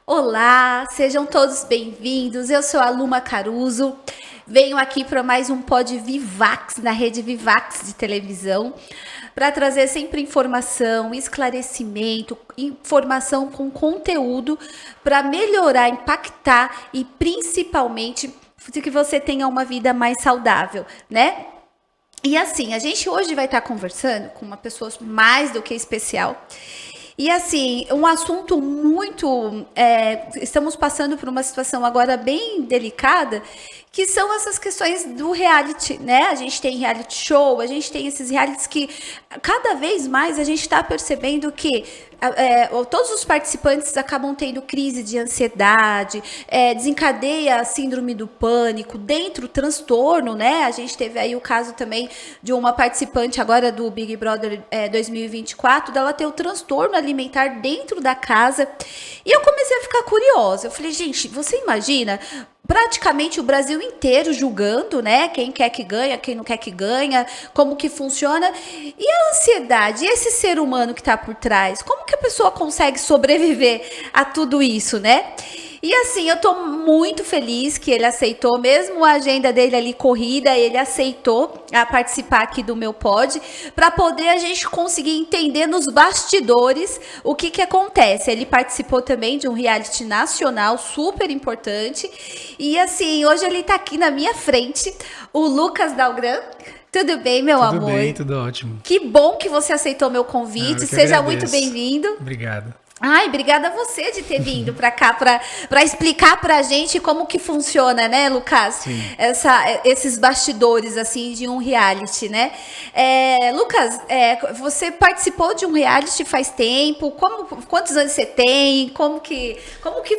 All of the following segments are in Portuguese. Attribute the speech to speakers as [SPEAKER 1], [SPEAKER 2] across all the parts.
[SPEAKER 1] Olá, sejam todos bem-vindos. Eu sou a Luma Caruso. Venho aqui para mais um Pod Vivax, na rede Vivax de televisão, para trazer sempre informação, esclarecimento, informação com conteúdo para melhorar, impactar e principalmente que você tenha uma vida mais saudável, né? E assim, a gente hoje vai estar conversando com uma pessoa mais do que especial. E assim, um assunto muito... estamos passando por uma situação agora bem delicada, que são essas questões do reality, né? A gente tem reality show, a gente tem esses realities que cada vez mais a gente está percebendo que todos os participantes acabam tendo crise de ansiedade, desencadeia a síndrome do pânico, dentro do transtorno, né? A gente teve aí o caso também de uma participante agora do Big Brother 2024, dela ter o transtorno alimentar dentro da casa. E eu comecei a ficar curiosa. Eu falei, gente, você imagina praticamente o Brasil inteiro julgando, né? Quem quer que ganha, quem não quer que ganha, como que funciona. E a ansiedade, esse ser humano que está por trás, como que a pessoa consegue sobreviver a tudo isso, né? E assim, eu tô muito feliz que ele aceitou, mesmo a agenda dele ali corrida, ele aceitou a participar aqui do meu pod, para poder a gente conseguir entender nos bastidores o que acontece. Ele participou também de um reality nacional super importante, e assim, hoje ele tá aqui na minha frente, o Lucas Dalgran. Tudo bem, meu amor?
[SPEAKER 2] Tudo bem, tudo ótimo.
[SPEAKER 1] Que bom que você aceitou meu convite, seja muito bem-vindo.
[SPEAKER 2] Obrigado.
[SPEAKER 1] Ai, obrigada a você de ter vindo para cá para explicar pra gente como que funciona, né, Lucas?
[SPEAKER 2] Sim.
[SPEAKER 1] Esses bastidores, assim, de um reality, né? Lucas, você participou de um reality faz tempo? Quantos anos você tem? Como que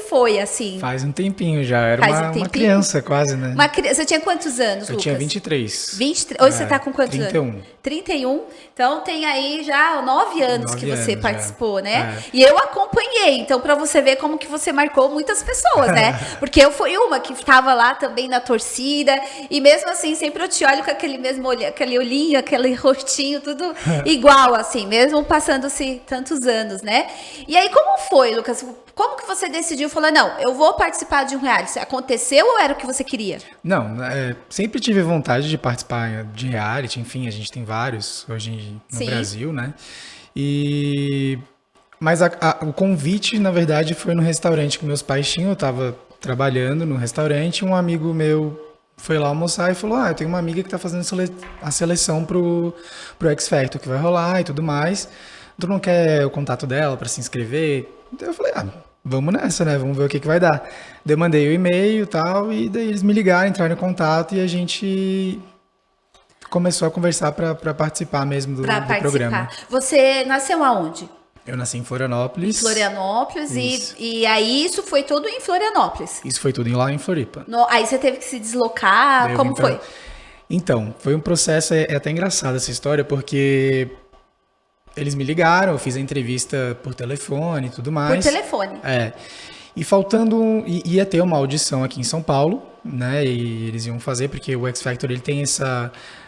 [SPEAKER 1] foi, assim?
[SPEAKER 2] Faz um tempinho já, era uma criança quase, né?
[SPEAKER 1] Você tinha quantos anos, Lucas?
[SPEAKER 2] Eu tinha 23.
[SPEAKER 1] 23? Hoje você tá com quantos
[SPEAKER 2] 31.
[SPEAKER 1] anos? 31. Então tem aí já 9 anos que você participou,
[SPEAKER 2] já.
[SPEAKER 1] né? E eu acompanhei, então para você ver como que você marcou muitas pessoas, né? Porque eu fui uma que estava lá também na torcida, e mesmo assim sempre eu te olho com aquele mesmo olho, aquele olhinho, aquele rostinho, tudo igual, assim, mesmo passando-se tantos anos, né? E aí como foi, Lucas? Como que você decidiu, falou, não, eu vou participar de um reality? Aconteceu ou era o que você queria?
[SPEAKER 2] Não, sempre tive vontade de participar de reality, enfim, a gente tem vários hoje no Brasil, né? Mas o convite, na verdade, foi no restaurante que meus pais tinham, eu estava trabalhando no restaurante, um amigo meu foi lá almoçar e falou, eu tenho uma amiga que está fazendo a seleção pro X Factor, que vai rolar e tudo mais, tu não quer o contato dela para se inscrever? Então eu falei, vamos nessa, né? Vamos ver o que vai dar. Daí eu mandei o e-mail e tal, e daí eles me ligaram, entraram em contato e a gente começou a conversar para participar mesmo do programa.
[SPEAKER 1] Você nasceu aonde?
[SPEAKER 2] Eu nasci em Florianópolis.
[SPEAKER 1] Em Florianópolis, e aí isso foi tudo em Florianópolis?
[SPEAKER 2] Isso foi tudo lá em Floripa.
[SPEAKER 1] Aí você teve que se deslocar, como foi?
[SPEAKER 2] Então, foi um processo, é até engraçado essa história, porque eles me ligaram, eu fiz a entrevista por telefone e tudo mais.
[SPEAKER 1] Por telefone?
[SPEAKER 2] E faltando, ia ter uma audição aqui em São Paulo, né, e eles iam fazer, porque o X Factor ele tem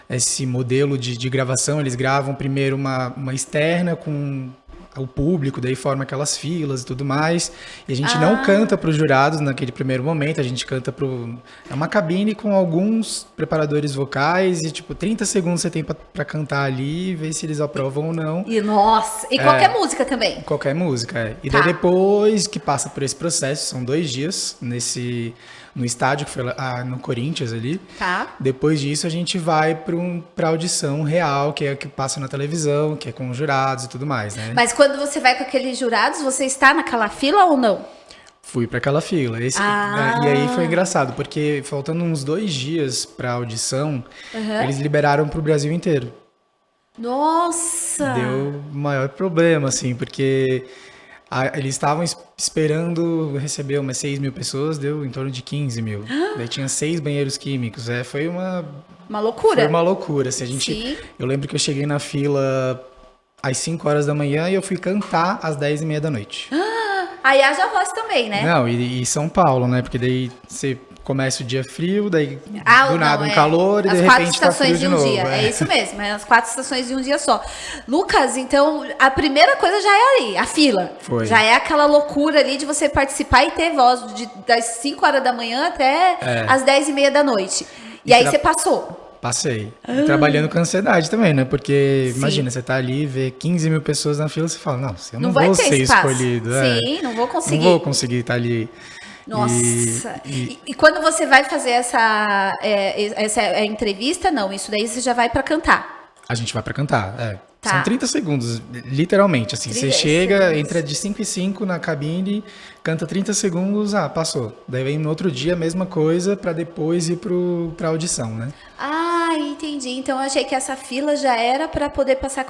[SPEAKER 2] esse modelo de gravação, eles gravam primeiro uma externa com o público, daí forma aquelas filas e tudo mais, e a gente não canta para os jurados naquele primeiro momento, a gente canta é uma cabine com alguns preparadores vocais e tipo 30 segundos você tem para cantar ali e ver se eles aprovam ou não.
[SPEAKER 1] E nossa, e qualquer música também?
[SPEAKER 2] Qualquer música, E daí depois que passa por esse processo, são 2 dias no estádio, que foi lá no Corinthians ali. Depois disso, a gente vai pra audição real, que é a que passa na televisão, que é com os jurados e tudo mais, né?
[SPEAKER 1] Mas quando você vai com aqueles jurados, você está naquela fila ou não?
[SPEAKER 2] Fui pra aquela fila. E aí foi engraçado, porque faltando uns 2 dias pra audição, eles liberaram pro Brasil inteiro.
[SPEAKER 1] Nossa!
[SPEAKER 2] Deu maior problema, assim, porque eles estavam esperando receber umas 6 mil pessoas, deu em torno de 15 mil. Daí tinha 6 banheiros químicos. Foi uma
[SPEAKER 1] loucura.
[SPEAKER 2] Foi uma loucura. Assim, eu lembro que eu cheguei na fila às 5 horas da manhã e eu fui cantar às 10h30 da noite.
[SPEAKER 1] Aí haja voz também, né?
[SPEAKER 2] Não, e São Paulo, né? Porque daí você começa o dia frio, daí do
[SPEAKER 1] Não,
[SPEAKER 2] nada um calor e de
[SPEAKER 1] as 4
[SPEAKER 2] repente tá frio
[SPEAKER 1] estações de
[SPEAKER 2] de
[SPEAKER 1] um
[SPEAKER 2] novo.
[SPEAKER 1] dia. É isso mesmo, é as 4 estações de um dia só. Lucas, então, a primeira coisa já é ali, a fila.
[SPEAKER 2] Foi.
[SPEAKER 1] Já é aquela loucura ali de você participar e ter voz das 5 horas da manhã até as 10h30 da noite. E aí você passou.
[SPEAKER 2] Passei. E trabalhando com ansiedade também, né? Porque, imagina, você tá ali, vê 15 mil pessoas na fila, você fala, não, eu não
[SPEAKER 1] vai
[SPEAKER 2] vou
[SPEAKER 1] ter
[SPEAKER 2] ser
[SPEAKER 1] espaço.
[SPEAKER 2] escolhido.
[SPEAKER 1] Sim, não vou conseguir.
[SPEAKER 2] Não vou conseguir estar ali.
[SPEAKER 1] Nossa. E quando você vai fazer essa entrevista, não, isso daí você já vai pra cantar.
[SPEAKER 2] A gente vai pra cantar,
[SPEAKER 1] Tá.
[SPEAKER 2] São 30 segundos, literalmente, assim.
[SPEAKER 1] 30
[SPEAKER 2] Você chega,
[SPEAKER 1] segundos.
[SPEAKER 2] entra de 5 em 5 na cabine, canta 30 segundos, passou. Daí vem no outro dia a mesma coisa pra depois ir pra audição, né?
[SPEAKER 1] Ah, entendi. Então eu achei que essa fila já era pra poder passar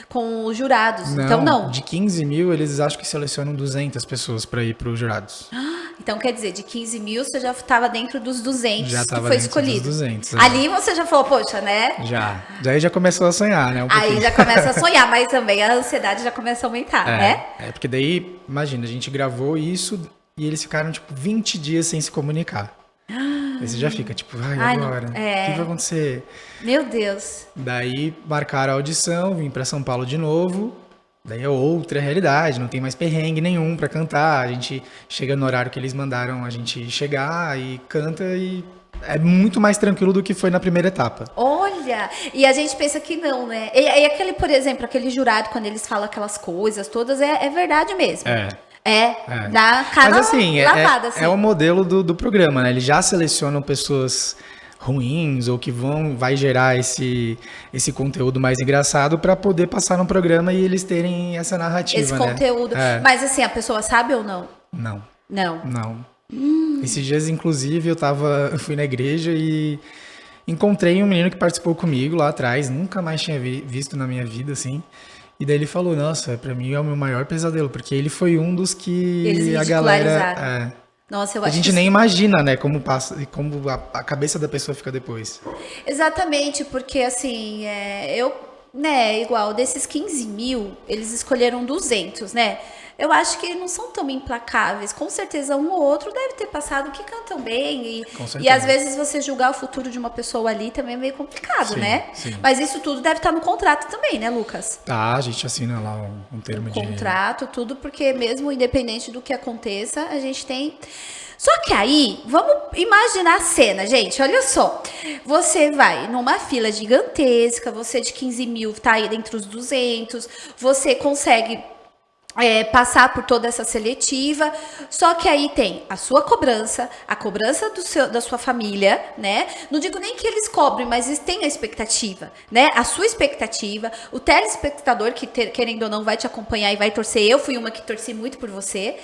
[SPEAKER 1] com os jurados. Então não.
[SPEAKER 2] De 15 mil, eles acham que selecionam 200 pessoas pra ir pros jurados.
[SPEAKER 1] Então quer dizer, de 15 mil você já estava dentro dos 200
[SPEAKER 2] Já
[SPEAKER 1] que
[SPEAKER 2] tava
[SPEAKER 1] foi
[SPEAKER 2] dentro
[SPEAKER 1] escolhido.
[SPEAKER 2] dos 200,
[SPEAKER 1] Ali você já falou, poxa, né?
[SPEAKER 2] Já. Daí já começou a sonhar, né?
[SPEAKER 1] Aí já começa a sonhar, mas também a ansiedade já começa a aumentar, né?
[SPEAKER 2] Porque daí, imagina, a gente gravou isso e eles ficaram, tipo, 20 dias sem se comunicar. Aí você já fica, tipo, agora? O que vai acontecer?
[SPEAKER 1] Meu Deus.
[SPEAKER 2] Daí marcaram a audição, vim pra São Paulo de novo. Daí é outra realidade, não tem mais perrengue nenhum pra cantar. A gente chega no horário que eles mandaram a gente chegar e canta e é muito mais tranquilo do que foi na primeira etapa.
[SPEAKER 1] Olha, e a gente pensa que não, né? E aquele, por exemplo, aquele jurado, quando eles falam aquelas coisas todas, é verdade mesmo. Dá cara
[SPEAKER 2] Mas assim,
[SPEAKER 1] lavada, assim.
[SPEAKER 2] é o modelo do programa, né? Eles já selecionam pessoas ruins ou que vai gerar esse conteúdo mais engraçado para poder passar no programa e eles terem essa narrativa,
[SPEAKER 1] Esse
[SPEAKER 2] né?
[SPEAKER 1] conteúdo. Mas assim, a pessoa sabe ou não?
[SPEAKER 2] Não.
[SPEAKER 1] Não.
[SPEAKER 2] Esses dias, inclusive, eu fui na igreja e encontrei um menino que participou comigo lá atrás, nunca mais tinha visto na minha vida, assim. E daí ele falou, nossa, pra mim é o meu maior pesadelo, porque ele foi um dos que
[SPEAKER 1] Eles
[SPEAKER 2] a galera...
[SPEAKER 1] Nossa, eu
[SPEAKER 2] A
[SPEAKER 1] acho
[SPEAKER 2] gente
[SPEAKER 1] que
[SPEAKER 2] nem imagina, né, como passa, como a cabeça da pessoa fica depois.
[SPEAKER 1] Exatamente, porque assim, igual, desses 15 mil, eles escolheram 200, né? Eu acho que não são tão implacáveis. Com certeza, um ou outro deve ter passado que cantam bem. E às vezes você julgar o futuro de uma pessoa ali também é meio complicado, né?
[SPEAKER 2] Sim.
[SPEAKER 1] Mas isso tudo deve estar no contrato também, né, Lucas?
[SPEAKER 2] Tá, a gente assina lá um termo de...
[SPEAKER 1] Contrato, tudo, porque mesmo independente do que aconteça, a gente tem... Só que aí, vamos imaginar a cena, gente, olha só. Você vai numa fila gigantesca, você de 15 mil tá aí entre os 200, você consegue passar por toda essa seletiva, só que aí tem a sua cobrança, a cobrança da sua família, né? Não digo nem que eles cobrem, mas eles têm a expectativa, né? A sua expectativa, o telespectador que querendo ou não vai te acompanhar e vai torcer. Eu fui uma que torci muito por você.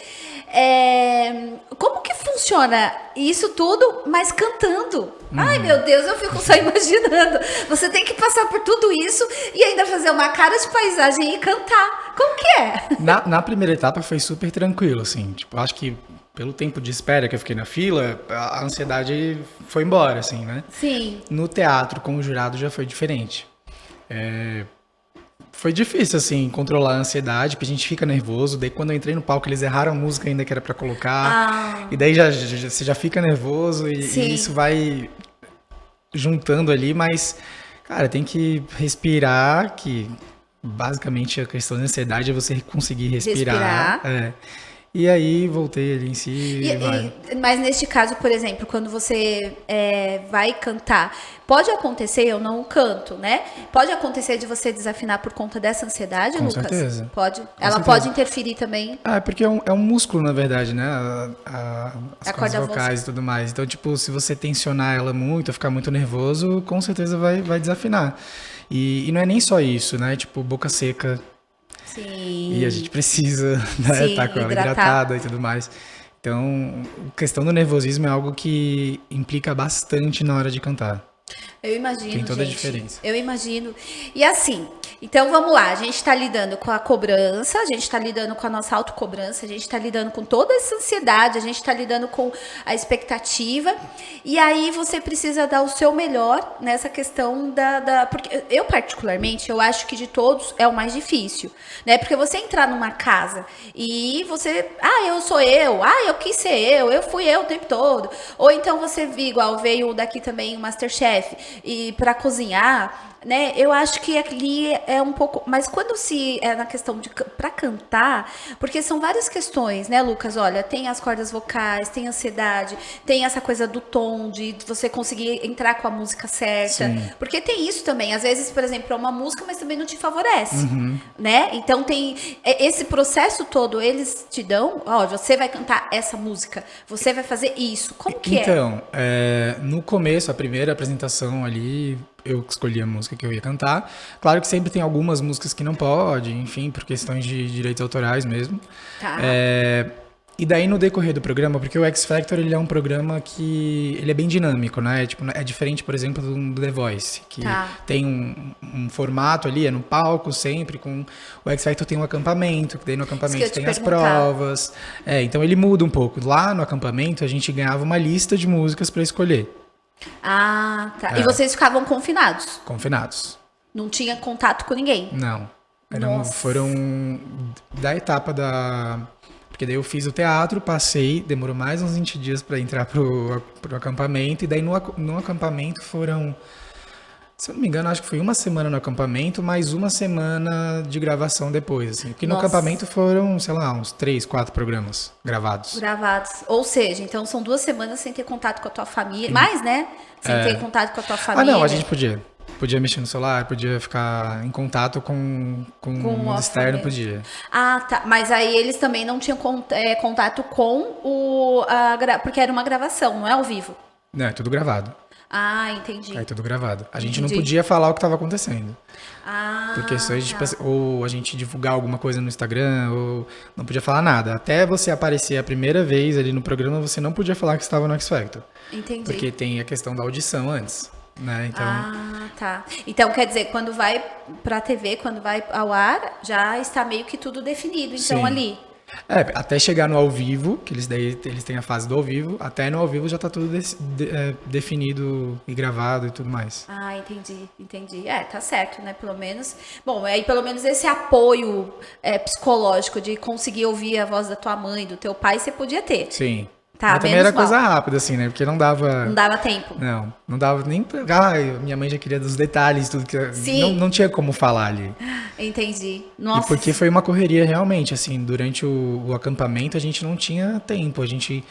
[SPEAKER 1] Como que funciona isso tudo, mas cantando? Ai, meu Deus, eu fico só imaginando. Você tem que passar por tudo isso e ainda fazer uma cara de paisagem e cantar. Como que é?
[SPEAKER 2] Na primeira etapa foi super tranquilo, assim. Tipo, acho que pelo tempo de espera que eu fiquei na fila, a ansiedade foi embora, assim, né?
[SPEAKER 1] Sim.
[SPEAKER 2] No teatro, com o jurado, já foi diferente. Foi difícil, assim, controlar a ansiedade, porque a gente fica nervoso. Daí, quando eu entrei no palco, eles erraram a música ainda que era pra colocar. E daí você já fica nervoso e isso vai juntando ali. Mas, cara, tem que respirar, que basicamente a questão da ansiedade é você conseguir respirar. E aí, voltei ali em si
[SPEAKER 1] mas neste caso, por exemplo, quando você vai cantar, pode acontecer, eu não canto, né? Pode acontecer de você desafinar por conta dessa ansiedade, Lucas?
[SPEAKER 2] Com certeza.
[SPEAKER 1] Pode?
[SPEAKER 2] Com
[SPEAKER 1] Ela
[SPEAKER 2] certeza.
[SPEAKER 1] Pode interferir também?
[SPEAKER 2] Porque é um músculo, na verdade, né? As cordas
[SPEAKER 1] corda
[SPEAKER 2] vocais e tudo mais. Então, tipo, se você tensionar ela muito, ficar muito nervoso, com certeza vai desafinar. E não é nem só isso, né? Tipo, boca seca.
[SPEAKER 1] Sim.
[SPEAKER 2] E a gente precisa, né? Estar com ela hidratada e tudo mais. Então, a questão do nervosismo é algo que implica bastante na hora de cantar.
[SPEAKER 1] Eu imagino,
[SPEAKER 2] Tem toda
[SPEAKER 1] gente.
[SPEAKER 2] a diferença.
[SPEAKER 1] Eu imagino. E assim, Então vamos lá, a gente está lidando com a cobrança, a gente está lidando com a nossa autocobrança, a gente está lidando com toda essa ansiedade, a gente está lidando com a expectativa, e aí você precisa dar o seu melhor nessa questão porque eu particularmente, eu acho que de todos é o mais difícil, né? Porque você entrar numa casa e você, eu sou eu quis ser eu fui eu o tempo todo, ou então você igual veio daqui também o MasterChef, e para cozinhar, né? Eu acho que ali é um pouco, mas quando se é na questão de para cantar, porque são várias questões, né, Lucas? Olha, tem as cordas vocais, tem a ansiedade, tem essa coisa do tom de você conseguir entrar com a música certa,
[SPEAKER 2] Sim.
[SPEAKER 1] porque tem isso também. Às vezes, por exemplo, é uma música, mas também não te favorece, né? Então tem esse processo todo, eles te dão, você vai cantar essa música, você vai fazer isso. Como que
[SPEAKER 2] Então, no começo, a primeira apresentação ali, eu escolhi a música que eu ia cantar. Claro que sempre tem algumas músicas que não pode, enfim, por questões de direitos autorais mesmo.
[SPEAKER 1] Tá.
[SPEAKER 2] E daí no decorrer do programa, porque o X Factor ele é um programa que ele é bem dinâmico, né? É diferente, por exemplo, do The Voice, que tem um formato ali, é no palco sempre, com o X Factor tem um acampamento, que daí no acampamento tem as provas. Então ele muda um pouco. Lá no acampamento a gente ganhava uma lista de músicas para escolher.
[SPEAKER 1] Tá. E vocês ficavam confinados?
[SPEAKER 2] Confinados.
[SPEAKER 1] Não tinha contato com ninguém?
[SPEAKER 2] Não. Foram da etapa da... Porque daí eu fiz o teatro, passei, demorou mais uns 20 dias para entrar pro acampamento, e daí no acampamento foram, se eu não me engano, acho que foi uma semana no acampamento, mais uma semana de gravação depois, assim. Porque no acampamento foram, sei lá, uns 3, 4 programas gravados.
[SPEAKER 1] Ou seja, então são 2 semanas sem ter contato com a tua família, mais, né? Sem ter contato com a tua família.
[SPEAKER 2] Não, a gente podia mexer no celular, podia ficar em contato com o mundo externo, podia.
[SPEAKER 1] Tá. Mas aí eles também não tinham contato com porque era uma gravação, não é ao vivo?
[SPEAKER 2] Não, é tudo gravado.
[SPEAKER 1] Entendi.
[SPEAKER 2] É tudo gravado. A gente não podia falar o que estava acontecendo. Por questões de, ou a gente divulgar alguma coisa no Instagram, ou não podia falar nada. Até você aparecer a primeira vez ali no programa, você não podia falar que estava no X Factor.
[SPEAKER 1] Entendi.
[SPEAKER 2] Porque tem a questão da audição antes. Né? Então...
[SPEAKER 1] tá. Então, quer dizer, quando vai pra TV, quando vai ao ar, já está meio que tudo definido, então, ali.
[SPEAKER 2] Até chegar no ao vivo, que eles têm a fase do ao vivo, até no ao vivo já tá tudo definido e gravado e tudo mais.
[SPEAKER 1] Entendi. Tá certo, né, pelo menos. Bom, aí pelo menos esse apoio psicológico de conseguir ouvir a voz da tua mãe, do teu pai, você podia ter.
[SPEAKER 2] Sim. Mas também era coisa rápida, assim, né? Porque não dava...
[SPEAKER 1] Não dava tempo.
[SPEAKER 2] Não dava nem... minha mãe já queria dos detalhes, tudo que...
[SPEAKER 1] Sim.
[SPEAKER 2] Não tinha como falar ali.
[SPEAKER 1] Entendi. Nossa.
[SPEAKER 2] E porque foi uma correria realmente, assim, durante o acampamento a gente não tinha tempo. A gente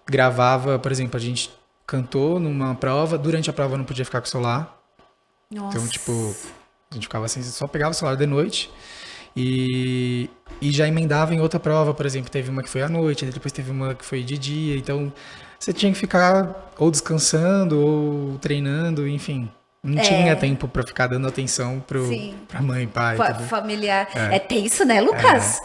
[SPEAKER 2] gravava, por exemplo, a gente cantou numa prova, durante a prova não podia ficar com o celular.
[SPEAKER 1] Nossa.
[SPEAKER 2] Então, tipo, a gente ficava assim, só pegava o celular de noite e já emendava em outra prova, por exemplo, teve uma que foi à noite, depois teve uma que foi de dia, então você tinha que ficar ou descansando ou treinando, enfim. Não tinha tempo pra ficar dando atenção pra mãe, pai.
[SPEAKER 1] Familiar. É tenso, né, Lucas?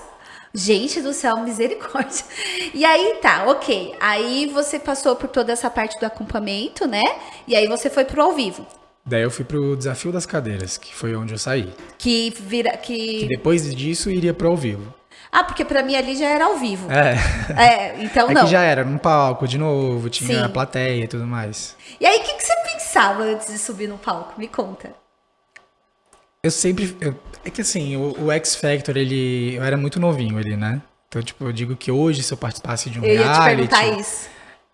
[SPEAKER 1] Gente do céu, misericórdia. E aí, tá, ok. Aí você passou por toda essa parte do acampamento, né? E aí você foi pro ao vivo.
[SPEAKER 2] Daí eu fui pro Desafio das Cadeiras, que foi onde eu saí. Que depois disso iria pro ao vivo.
[SPEAKER 1] Porque pra mim ali já era ao vivo. Então
[SPEAKER 2] não. Que já era num palco de novo, tinha a plateia e tudo mais.
[SPEAKER 1] E aí, o que você pensava antes de subir no palco? Me conta.
[SPEAKER 2] É que assim, o X Factor, eu era muito novinho ali, né? Então, tipo, eu digo que hoje, se eu participasse de um reality... Eu ia te perguntar isso.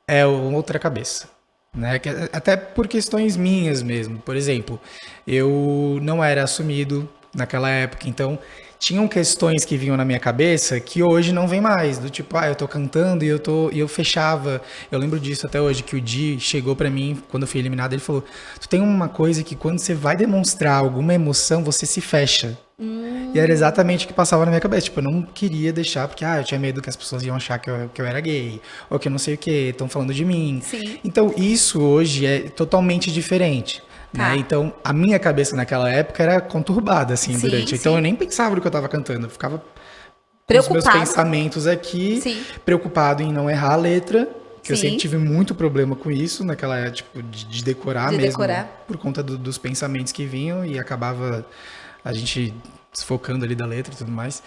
[SPEAKER 2] É outra cabeça. Né? Até por questões minhas mesmo. Por exemplo, eu não era assumido naquela época, então tinham questões que vinham na minha cabeça que hoje não vem mais, do tipo, eu tô cantando e eu fechava. Eu lembro disso até hoje, que o Di chegou pra mim quando eu fui eliminado, ele falou: tu tem uma coisa que quando você vai demonstrar alguma emoção, você se fecha. E era exatamente o que passava na minha cabeça. Tipo, eu não queria deixar, porque eu tinha medo que as pessoas iam achar que eu era gay, ou que eu não sei o que, estão falando de mim.
[SPEAKER 1] Sim.
[SPEAKER 2] Então, isso hoje é totalmente diferente. Né? Então, a minha cabeça naquela época era conturbada, assim, durante. Então, eu nem pensava no que eu estava cantando, eu ficava com os meus pensamentos aqui, preocupado em não errar a letra, que eu sempre tive muito problema com isso, naquela época, tipo, de decorar mesmo, por conta dos pensamentos que vinham, e acabava a gente se focando ali da letra e tudo mais.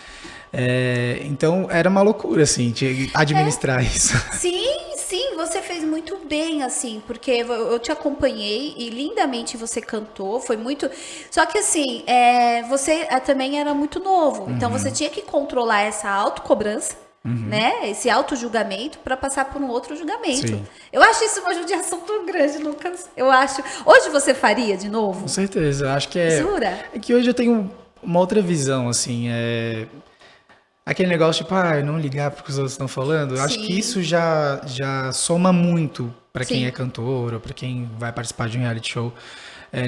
[SPEAKER 2] Então, era uma loucura, assim, de administrar isso.
[SPEAKER 1] Sim, você fez muito bem, assim, porque eu te acompanhei e lindamente você cantou, foi muito... Só que, assim, você também era muito novo, então você tinha que controlar essa autocobrança, né? Esse auto-julgamento para passar por um outro julgamento.
[SPEAKER 2] Sim.
[SPEAKER 1] Eu acho isso uma judiação tão grande, Lucas. Eu acho... Hoje você faria de novo?
[SPEAKER 2] Com certeza, acho que
[SPEAKER 1] Jura?
[SPEAKER 2] É que hoje eu tenho uma outra visão, assim, aquele negócio tipo, não ligar porque os outros estão falando. Eu acho que isso já soma muito para quem é cantor ou para quem vai participar de um reality show.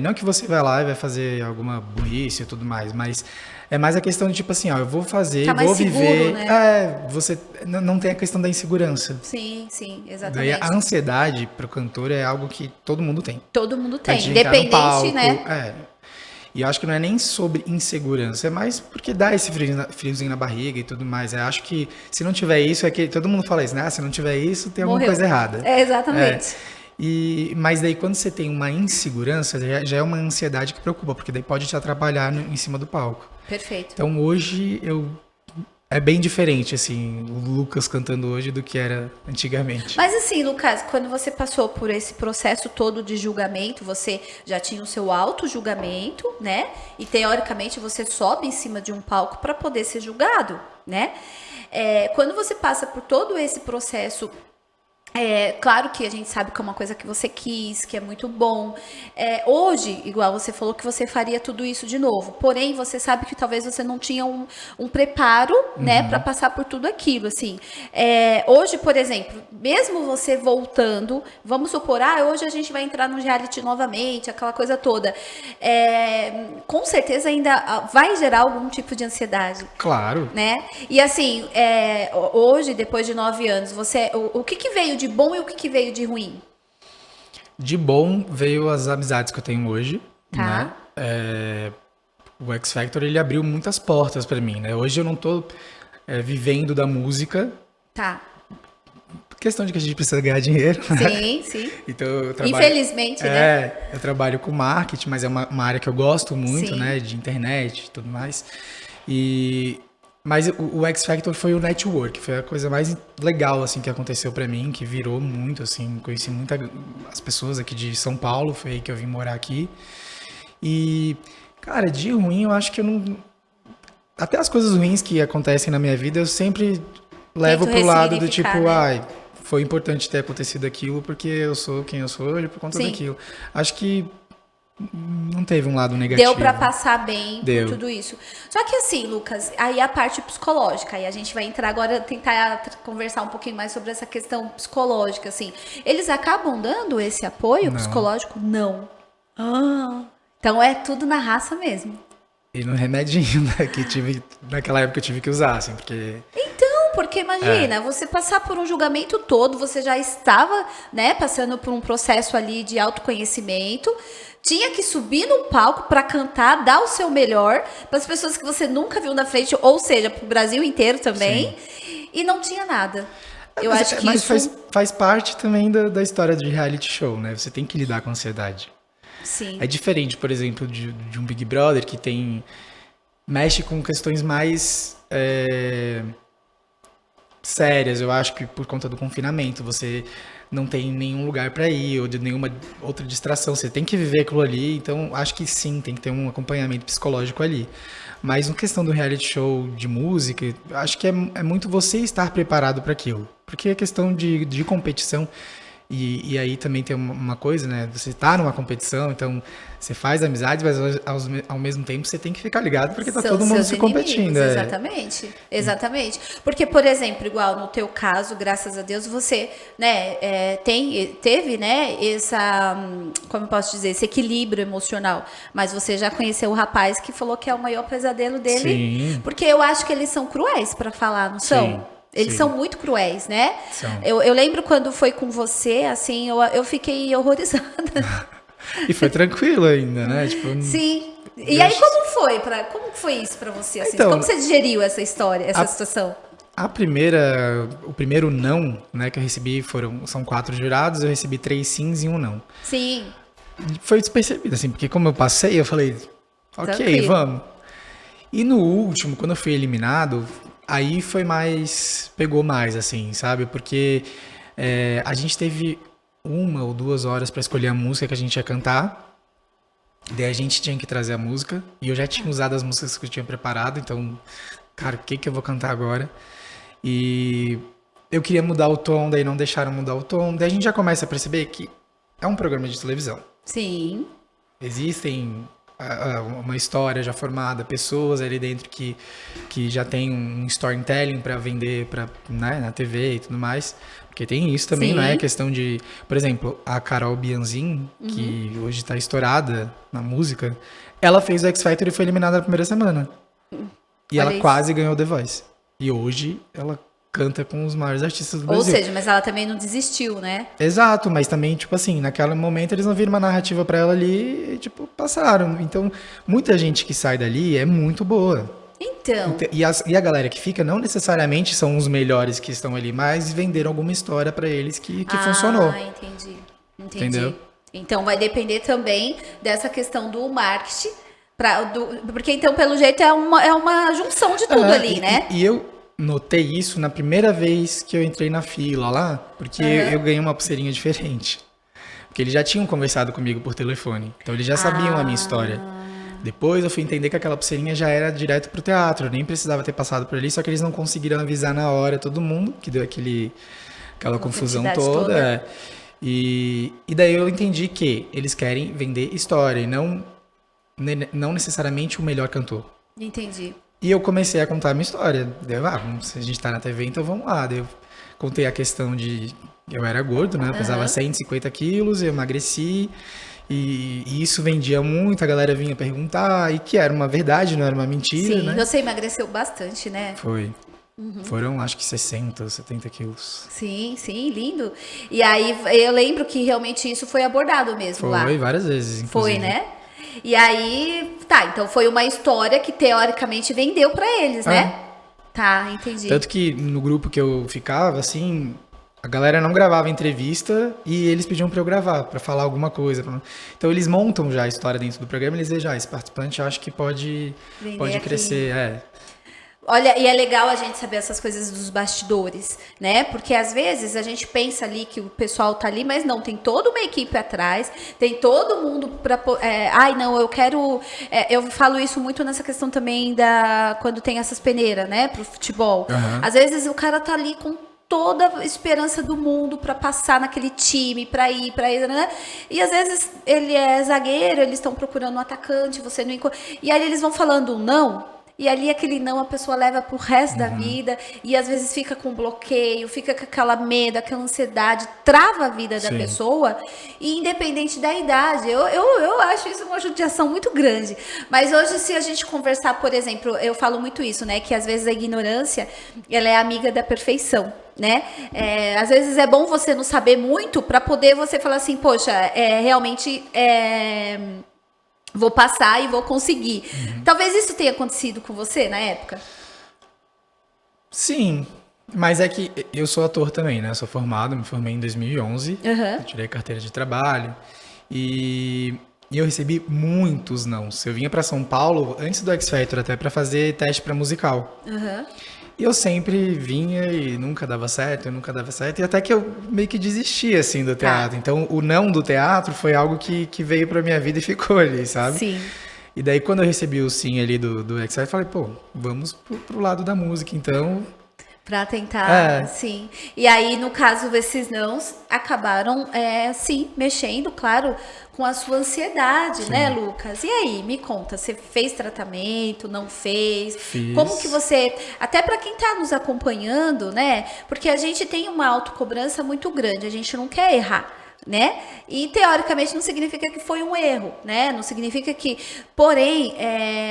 [SPEAKER 2] Não que você vai lá e vai fazer alguma burrice e tudo mais, mas é mais a questão de tipo assim, eu vou fazer,
[SPEAKER 1] tá
[SPEAKER 2] vou
[SPEAKER 1] seguro,
[SPEAKER 2] viver.
[SPEAKER 1] Né?
[SPEAKER 2] Você não tem a questão da insegurança.
[SPEAKER 1] Sim, exatamente.
[SPEAKER 2] Daí a ansiedade pro cantor é algo que todo mundo tem.
[SPEAKER 1] Todo mundo tem,
[SPEAKER 2] Antes de entrar no
[SPEAKER 1] independente,
[SPEAKER 2] palco,
[SPEAKER 1] né?
[SPEAKER 2] E eu acho que não é nem sobre insegurança, é mais porque dá esse friozinho na barriga e tudo mais. Eu acho que se não tiver isso, que todo mundo fala isso, né? Se não tiver isso, tem alguma coisa errada.
[SPEAKER 1] Exatamente.
[SPEAKER 2] Mas daí quando você tem uma insegurança, já é uma ansiedade que preocupa, porque daí pode te atrapalhar em cima do palco.
[SPEAKER 1] Perfeito.
[SPEAKER 2] Então hoje é bem diferente, assim, o Lucas cantando hoje do que era antigamente.
[SPEAKER 1] Mas assim, Lucas, quando você passou por esse processo todo de julgamento, você já tinha o seu auto-julgamento, né? E teoricamente você sobe em cima de um palco para poder ser julgado, né? Quando você passa por todo esse processo, claro que a gente sabe que é uma coisa que você quis, que é muito bom. Hoje, igual você falou que você faria tudo isso de novo. Porém, você sabe que talvez você não tinha um preparo, né, para passar por tudo aquilo, assim. Hoje, por exemplo, mesmo você voltando, vamos supor, hoje a gente vai entrar no reality novamente, aquela coisa toda. Com certeza ainda vai gerar algum tipo de ansiedade.
[SPEAKER 2] Claro.
[SPEAKER 1] Né? E assim, hoje, depois de 9 anos, o que veio de bom e o que veio de ruim?
[SPEAKER 2] De bom veio as amizades que eu tenho hoje,
[SPEAKER 1] tá.
[SPEAKER 2] né? O X Factor, ele abriu muitas portas pra mim, né? Hoje eu não tô vivendo da música.
[SPEAKER 1] Tá.
[SPEAKER 2] Questão de que a gente precisa ganhar dinheiro.
[SPEAKER 1] Sim.
[SPEAKER 2] Então eu trabalho,
[SPEAKER 1] infelizmente, né?
[SPEAKER 2] Eu trabalho com marketing, mas é uma área que eu gosto muito,
[SPEAKER 1] sim.
[SPEAKER 2] né? De internet e tudo mais. Mas o X Factor foi o network, foi a coisa mais legal, assim, que aconteceu pra mim, que virou muito, assim, conheci as pessoas aqui de São Paulo, foi aí que eu vim morar aqui. E, cara, de ruim eu acho que eu não... Até as coisas ruins que acontecem na minha vida, eu sempre levo pro lado do tipo, né? Foi importante ter acontecido aquilo, porque eu sou quem eu sou hoje por conta daquilo. Acho que não teve um lado negativo.
[SPEAKER 1] Deu pra passar bem por tudo isso. Só que assim, Lucas, aí a parte psicológica, aí a gente vai entrar agora, tentar conversar um pouquinho mais sobre essa questão psicológica, assim. Eles acabam dando esse apoio psicológico? Não. Então é tudo na raça mesmo.
[SPEAKER 2] E no remedinho, né, que naquela época eu tive que usar, assim, porque...
[SPEAKER 1] Porque imagina, você passar por um julgamento todo, você já estava, né, passando por um processo ali de autoconhecimento, tinha que subir no palco para cantar, dar o seu melhor para as pessoas que você nunca viu na frente, ou seja, para o Brasil inteiro também, e não tinha nada.
[SPEAKER 2] Mas faz parte também da história de reality show, né? Você tem que lidar com a ansiedade.
[SPEAKER 1] Sim.
[SPEAKER 2] É diferente, por exemplo, de um Big Brother que mexe com questões mais sérias. Eu acho que por conta do confinamento, você não tem nenhum lugar para ir ou de nenhuma outra distração. Você tem que viver aquilo ali, então acho que sim, tem que ter um acompanhamento psicológico ali. Mas na questão do reality show de música, acho que é muito você estar preparado para aquilo. Porque é questão de competição. E aí também tem uma coisa, né? Você tá numa competição, então você faz amizades, mas ao mesmo tempo você tem que ficar ligado porque tá todo mundo se competindo.
[SPEAKER 1] Exatamente. Porque, por exemplo, igual no teu caso, graças a Deus, você, né, teve, né, como eu posso dizer, esse equilíbrio emocional. Mas você já conheceu o rapaz que falou que é o maior pesadelo dele.
[SPEAKER 2] Sim.
[SPEAKER 1] Porque eu acho que eles são cruéis para falar, não são?
[SPEAKER 2] Sim.
[SPEAKER 1] Eles são muito cruéis, né?
[SPEAKER 2] São.
[SPEAKER 1] Eu lembro quando foi com você, assim, eu fiquei horrorizada.
[SPEAKER 2] E foi tranquilo ainda, né? Tipo,
[SPEAKER 1] sim. E aí, como foi isso pra você? Assim? Então, como você digeriu essa história, essa situação?
[SPEAKER 2] O primeiro não, né, que eu recebi são 4 jurados, eu recebi 3 sims e 1 não.
[SPEAKER 1] Sim.
[SPEAKER 2] Foi despercebido, assim, porque como eu passei, eu falei, ok, vamos. E no último, quando eu fui eliminado, aí foi mais, pegou mais, assim, sabe? Porque a gente teve 1 ou 2 horas pra escolher a música que a gente ia cantar. Daí a gente tinha que trazer a música. E eu já tinha usado as músicas que eu tinha preparado, então, cara, o que que eu vou cantar agora? E eu queria mudar o tom, daí não deixaram mudar o tom. Daí a gente já começa a perceber que é um programa de televisão.
[SPEAKER 1] Sim.
[SPEAKER 2] Existem uma história já formada, pessoas ali dentro que já tem um storytelling para vender né, na TV e tudo mais. Porque tem isso também,
[SPEAKER 1] Sim.
[SPEAKER 2] não é? Questão de... Por exemplo, a Carol Bianzin, que hoje está estourada na música, ela fez o X Factor e foi eliminada na primeira semana. E
[SPEAKER 1] Olha
[SPEAKER 2] ela
[SPEAKER 1] isso.
[SPEAKER 2] quase ganhou The Voice. E hoje ela canta com os maiores artistas do
[SPEAKER 1] Ou
[SPEAKER 2] Brasil.
[SPEAKER 1] seja, mas ela também não desistiu, né?
[SPEAKER 2] Exato, mas também, tipo assim, naquele momento eles não viram uma narrativa pra ela ali e, tipo, passaram. Então, muita gente que sai dali é muito boa.
[SPEAKER 1] Então.
[SPEAKER 2] E a galera que fica não necessariamente são os melhores que estão ali, mas venderam alguma história pra eles que funcionou.
[SPEAKER 1] Entendi.
[SPEAKER 2] Entendeu?
[SPEAKER 1] Então vai depender também dessa questão do marketing. Porque então, pelo jeito, é uma junção de tudo ali, né?
[SPEAKER 2] E eu notei isso na primeira vez que eu entrei na fila lá, porque eu ganhei uma pulseirinha diferente. Porque eles já tinham conversado comigo por telefone, então eles já sabiam a minha história. Depois eu fui entender que aquela pulseirinha já era direto pro teatro, eu nem precisava ter passado por ali, só que eles não conseguiram avisar na hora todo mundo, que deu aquela confusão toda. E daí eu entendi que eles querem vender história e não necessariamente o melhor cantor.
[SPEAKER 1] Entendi.
[SPEAKER 2] E eu comecei a contar a minha história. Se a gente tá na TV, então vamos lá. Daí eu contei a questão de... Eu era gordo, né? Eu pesava 150 quilos, eu emagreci. E isso vendia muito, a galera vinha perguntar. E que era uma verdade, não era uma mentira,
[SPEAKER 1] Sim,
[SPEAKER 2] né?
[SPEAKER 1] você emagreceu bastante, né?
[SPEAKER 2] Foi. Foram, acho que 60, 70 quilos.
[SPEAKER 1] Sim, lindo. E aí, eu lembro que realmente isso foi abordado mesmo lá.
[SPEAKER 2] Foi, várias vezes, inclusive.
[SPEAKER 1] Foi, né? E aí, tá, então foi uma história que teoricamente vendeu pra eles, né? Tá, entendi.
[SPEAKER 2] Tanto que no grupo que eu ficava, assim, a galera não gravava entrevista e eles pediam pra eu gravar, pra falar alguma coisa. Então eles montam já a história dentro do programa e eles dizem, esse participante eu acho que pode crescer,
[SPEAKER 1] Olha, e é legal a gente saber essas coisas dos bastidores, né? Porque às vezes a gente pensa ali que o pessoal tá ali, mas não, tem toda uma equipe atrás, tem todo mundo pra... eu quero... eu falo isso muito nessa questão também quando tem essas peneiras, né? Pro futebol. Às vezes o cara tá ali com toda a esperança do mundo para passar naquele time, para ir, né? E às vezes ele é zagueiro, eles estão procurando um atacante, você não encontra. E aí eles vão falando um não. E ali aquele não a pessoa leva pro resto da vida e às vezes fica com bloqueio, fica com aquela medo, aquela ansiedade, trava a vida da pessoa, e independente da idade. Eu acho isso uma judiação muito grande. Mas hoje, se a gente conversar, por exemplo, eu falo muito isso, né? Que às vezes a ignorância, ela é amiga da perfeição. Né? Às vezes é bom você não saber muito para poder você falar assim, poxa, realmente vou passar e vou conseguir. Talvez isso tenha acontecido com você na época?
[SPEAKER 2] Sim, mas é que eu sou ator também, né? Eu sou formado, me formei em 2011, eu tirei carteira de trabalho e eu recebi muitos nãos. Eu vinha para São Paulo antes do X Factor até para fazer teste para musical. E eu sempre vinha e nunca dava certo, e até que eu meio que desisti, assim, do teatro. Então, o não do teatro foi algo que veio pra minha vida e ficou ali, sabe?
[SPEAKER 1] Sim.
[SPEAKER 2] E daí, quando eu recebi o sim ali do X, eu falei, pô, vamos pro lado da música, então...
[SPEAKER 1] Pra tentar, sim. E aí, no caso, esses nãos acabaram, sim, mexendo, claro, com a sua ansiedade, né, Lucas? E aí, me conta, você fez tratamento, não fez?
[SPEAKER 2] Fiz.
[SPEAKER 1] Como que você... Até para quem tá nos acompanhando, né? Porque a gente tem uma autocobrança muito grande, a gente não quer errar. Né? E teoricamente não significa que foi um erro, né? Não significa que... Porém,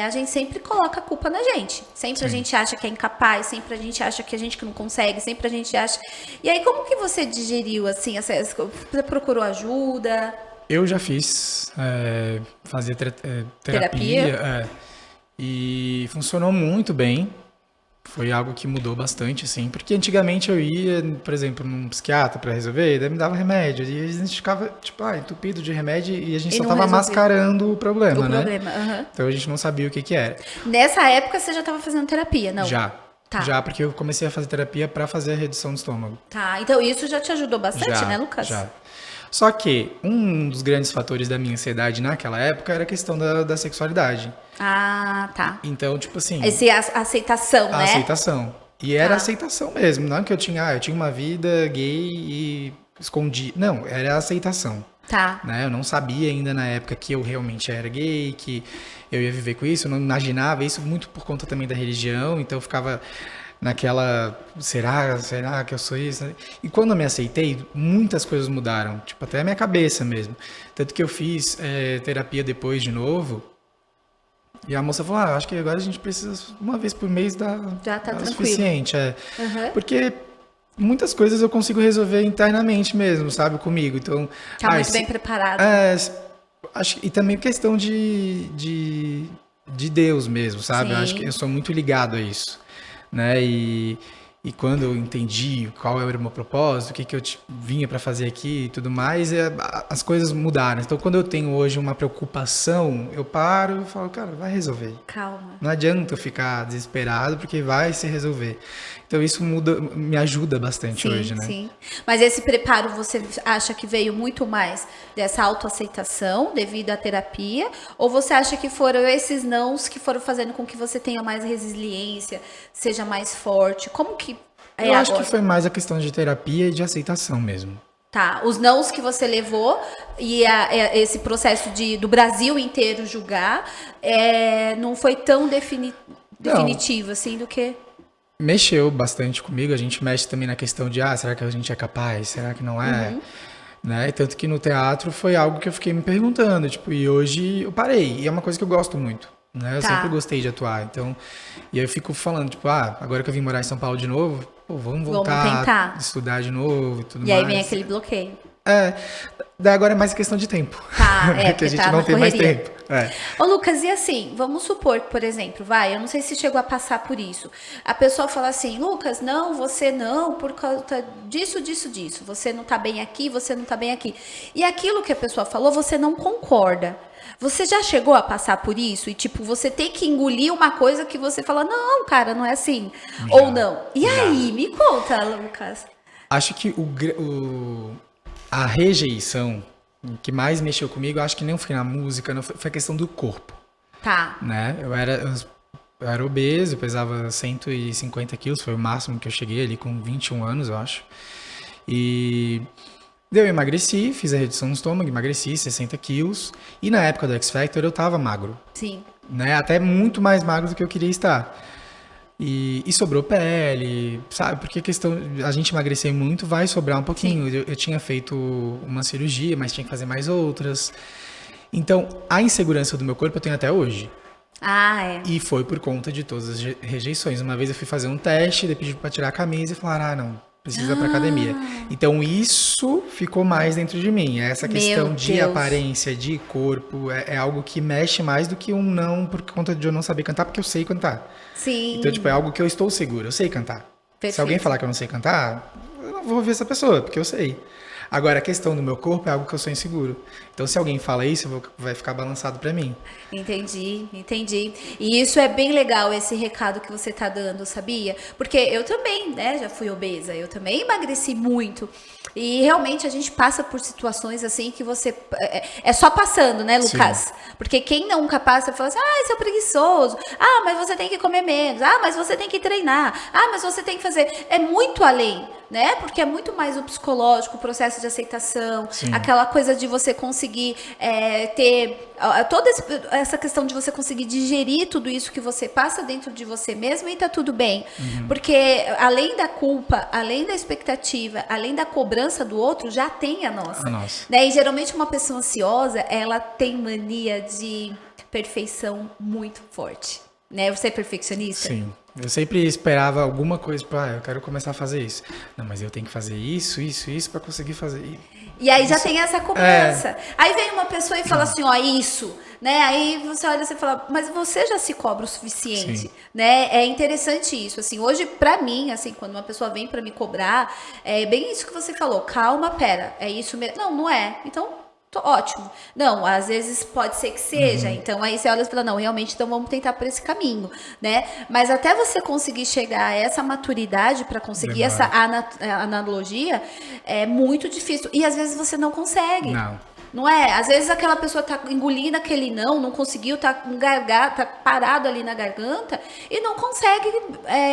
[SPEAKER 1] a gente sempre coloca a culpa na gente. Sempre a gente acha que é incapaz, sempre a gente acha que a gente que não consegue, sempre a gente acha... E aí, como que você digeriu, assim, você procurou ajuda?
[SPEAKER 2] Eu já fiz, fazia terapia, e funcionou muito bem. foi algo que mudou bastante, assim, porque antigamente eu ia, por exemplo, num psiquiatra para resolver, daí me dava remédio, e a gente ficava, tipo, entupido de remédio, e a gente
[SPEAKER 1] E
[SPEAKER 2] só
[SPEAKER 1] não
[SPEAKER 2] tava
[SPEAKER 1] resolveu.
[SPEAKER 2] mascarando o problema,
[SPEAKER 1] O
[SPEAKER 2] né?
[SPEAKER 1] problema, aham.
[SPEAKER 2] Então a gente não sabia o que que era.
[SPEAKER 1] Nessa época você já estava fazendo terapia, não?
[SPEAKER 2] Já.
[SPEAKER 1] Tá.
[SPEAKER 2] Já, porque eu comecei a fazer terapia para fazer a redução do estômago.
[SPEAKER 1] Tá, então isso já te ajudou bastante,
[SPEAKER 2] Já,
[SPEAKER 1] né, Lucas?
[SPEAKER 2] já. Só que um dos grandes fatores da minha ansiedade naquela época era a questão da sexualidade.
[SPEAKER 1] Ah, tá.
[SPEAKER 2] Então, tipo assim,
[SPEAKER 1] A aceitação,
[SPEAKER 2] a
[SPEAKER 1] né?
[SPEAKER 2] aceitação. E era
[SPEAKER 1] Tá.
[SPEAKER 2] aceitação mesmo, não que eu tinha uma vida gay e escondi. Não, era a aceitação.
[SPEAKER 1] Tá.
[SPEAKER 2] Né? Eu não sabia ainda na época que eu realmente era gay, que eu ia viver com isso, eu não imaginava isso muito por conta também da religião, então eu ficava naquela, será que eu sou isso? E quando eu me aceitei, muitas coisas mudaram, tipo até a minha cabeça mesmo. Tanto que eu fiz terapia depois de novo, e a moça falou, acho que agora a gente precisa uma vez por mês
[SPEAKER 1] Já tá
[SPEAKER 2] dar o
[SPEAKER 1] tranquilo.
[SPEAKER 2] suficiente.
[SPEAKER 1] Uhum.
[SPEAKER 2] Porque muitas coisas eu consigo resolver internamente mesmo, sabe, comigo. Então,
[SPEAKER 1] Tá muito bem preparado.
[SPEAKER 2] Acho, e também questão de Deus mesmo, sabe? Eu acho
[SPEAKER 1] Sim.
[SPEAKER 2] que eu sou muito ligado a isso, né? E quando eu entendi qual era o meu propósito, o que eu vinha para fazer aqui e tudo mais, as coisas mudaram. Então, quando eu tenho hoje uma preocupação, eu paro e falo, cara, vai resolver.
[SPEAKER 1] Calma.
[SPEAKER 2] Não adianta eu ficar desesperado, porque vai se resolver. Então, isso me ajuda bastante hoje, né?
[SPEAKER 1] Sim. Mas esse preparo você acha que veio muito mais dessa autoaceitação devido à terapia? Ou você acha que foram esses nãos que foram fazendo com que você tenha mais resiliência, seja mais forte? Como que é
[SPEAKER 2] Eu acho
[SPEAKER 1] agora?
[SPEAKER 2] que foi mais a questão de terapia e de aceitação mesmo.
[SPEAKER 1] Tá, os nãos que você levou e esse processo do Brasil inteiro julgar não foi tão definitivo assim do que...
[SPEAKER 2] Mexeu bastante comigo, a gente mexe também na questão de, será que a gente é capaz? Será que não é?
[SPEAKER 1] Uhum.
[SPEAKER 2] Né? Tanto que no teatro foi algo que eu fiquei me perguntando, tipo, e hoje eu parei, e é uma coisa que eu gosto muito, né? Eu sempre gostei de atuar, então, e aí eu fico falando, tipo, agora que eu vim morar em São Paulo de novo, vamos voltar a estudar de novo e tudo mais.
[SPEAKER 1] E aí vem aquele bloqueio.
[SPEAKER 2] Daí agora é mais questão de tempo.
[SPEAKER 1] Tá,
[SPEAKER 2] porque a gente não tem mais tempo.
[SPEAKER 1] Ô Lucas, e assim, vamos supor que, por exemplo, eu não sei se chegou a passar por isso. A pessoa fala assim, Lucas, não, você não, por causa disso. Você não tá bem aqui, você não tá bem aqui. E aquilo que a pessoa falou, você não concorda. Você já chegou a passar por isso? E, tipo, você tem que engolir uma coisa que você fala, não, cara, não é assim. Ou não. E aí, me conta, Lucas.
[SPEAKER 2] Acho que a rejeição que mais mexeu comigo, acho que nem foi na música, não foi a questão do corpo.
[SPEAKER 1] Tá.
[SPEAKER 2] Né? Eu era obeso, eu pesava 150 quilos, foi o máximo que eu cheguei ali com 21 anos, eu acho. E eu emagreci, fiz a redução no estômago, emagreci 60 quilos. E na época do X Factor eu tava magro.
[SPEAKER 1] Sim.
[SPEAKER 2] Né? Até muito mais magro do que eu queria estar. E sobrou pele, sabe? Porque a gente emagrecer muito vai sobrar um pouquinho. Eu tinha feito uma cirurgia, mas tinha que fazer mais outras. Então, a insegurança do meu corpo eu tenho até hoje. E foi por conta de todas as rejeições. Uma vez eu fui fazer um teste, daí pedi pra tirar a camisa e falaram, não, precisa ir pra academia. Então, isso ficou mais dentro de mim. Essa questão de aparência, de corpo, é algo que mexe mais do que um não por conta de eu não saber cantar, porque eu sei cantar.
[SPEAKER 1] Sim.
[SPEAKER 2] Então, tipo, é algo que eu estou seguro, eu sei cantar.
[SPEAKER 1] Perfeito.
[SPEAKER 2] Se alguém falar que eu não sei cantar, eu não vou ouvir essa pessoa, porque eu sei. Agora, a questão do meu corpo é algo que eu sou inseguro. Então, se alguém fala isso, vai ficar balançado pra mim.
[SPEAKER 1] Entendi. E isso é bem legal, esse recado que você tá dando, sabia? Porque eu também, né, já fui obesa, eu também emagreci muito. E realmente a gente passa por situações assim que você... É só passando, né, Lucas?
[SPEAKER 2] Sim.
[SPEAKER 1] Porque quem nunca passa, fala assim, você é preguiçoso. Mas você tem que comer menos. Mas você tem que treinar. Mas você tem que fazer... É muito além, né? Porque é muito mais o psicológico, o processo de aceitação,
[SPEAKER 2] Sim.
[SPEAKER 1] aquela coisa de você conseguir ter... Toda essa questão de você conseguir digerir tudo isso que você passa dentro de você mesmo e tá tudo bem.
[SPEAKER 2] Uhum.
[SPEAKER 1] Porque além da culpa, além da expectativa, além da cobrança do outro, já tem a nossa. Né? E geralmente uma pessoa ansiosa, ela tem mania de perfeição muito forte. Né? Você é perfeccionista?
[SPEAKER 2] Sim. Eu sempre esperava alguma coisa, eu quero começar a fazer isso. Não, mas eu tenho que fazer isso para conseguir fazer.
[SPEAKER 1] E aí já tem essa cobrança. Aí vem uma pessoa e fala assim, ó, isso, né? Aí você olha e fala, mas você já se cobra o suficiente,
[SPEAKER 2] Sim.
[SPEAKER 1] né? É interessante isso, assim, hoje pra mim, assim, quando uma pessoa vem pra me cobrar, é bem isso que você falou, calma, pera, é isso mesmo? Não, não é. Então, ótimo. Não, às vezes pode ser que seja. Então aí você olha e fala, não, realmente, então vamos tentar por esse caminho, né? Mas até você conseguir chegar a essa maturidade para conseguir essa analogia é muito difícil. E às vezes você não consegue. Não é? Às vezes aquela pessoa tá engolindo aquele não conseguiu, tá engargado, tá parado ali na garganta e não consegue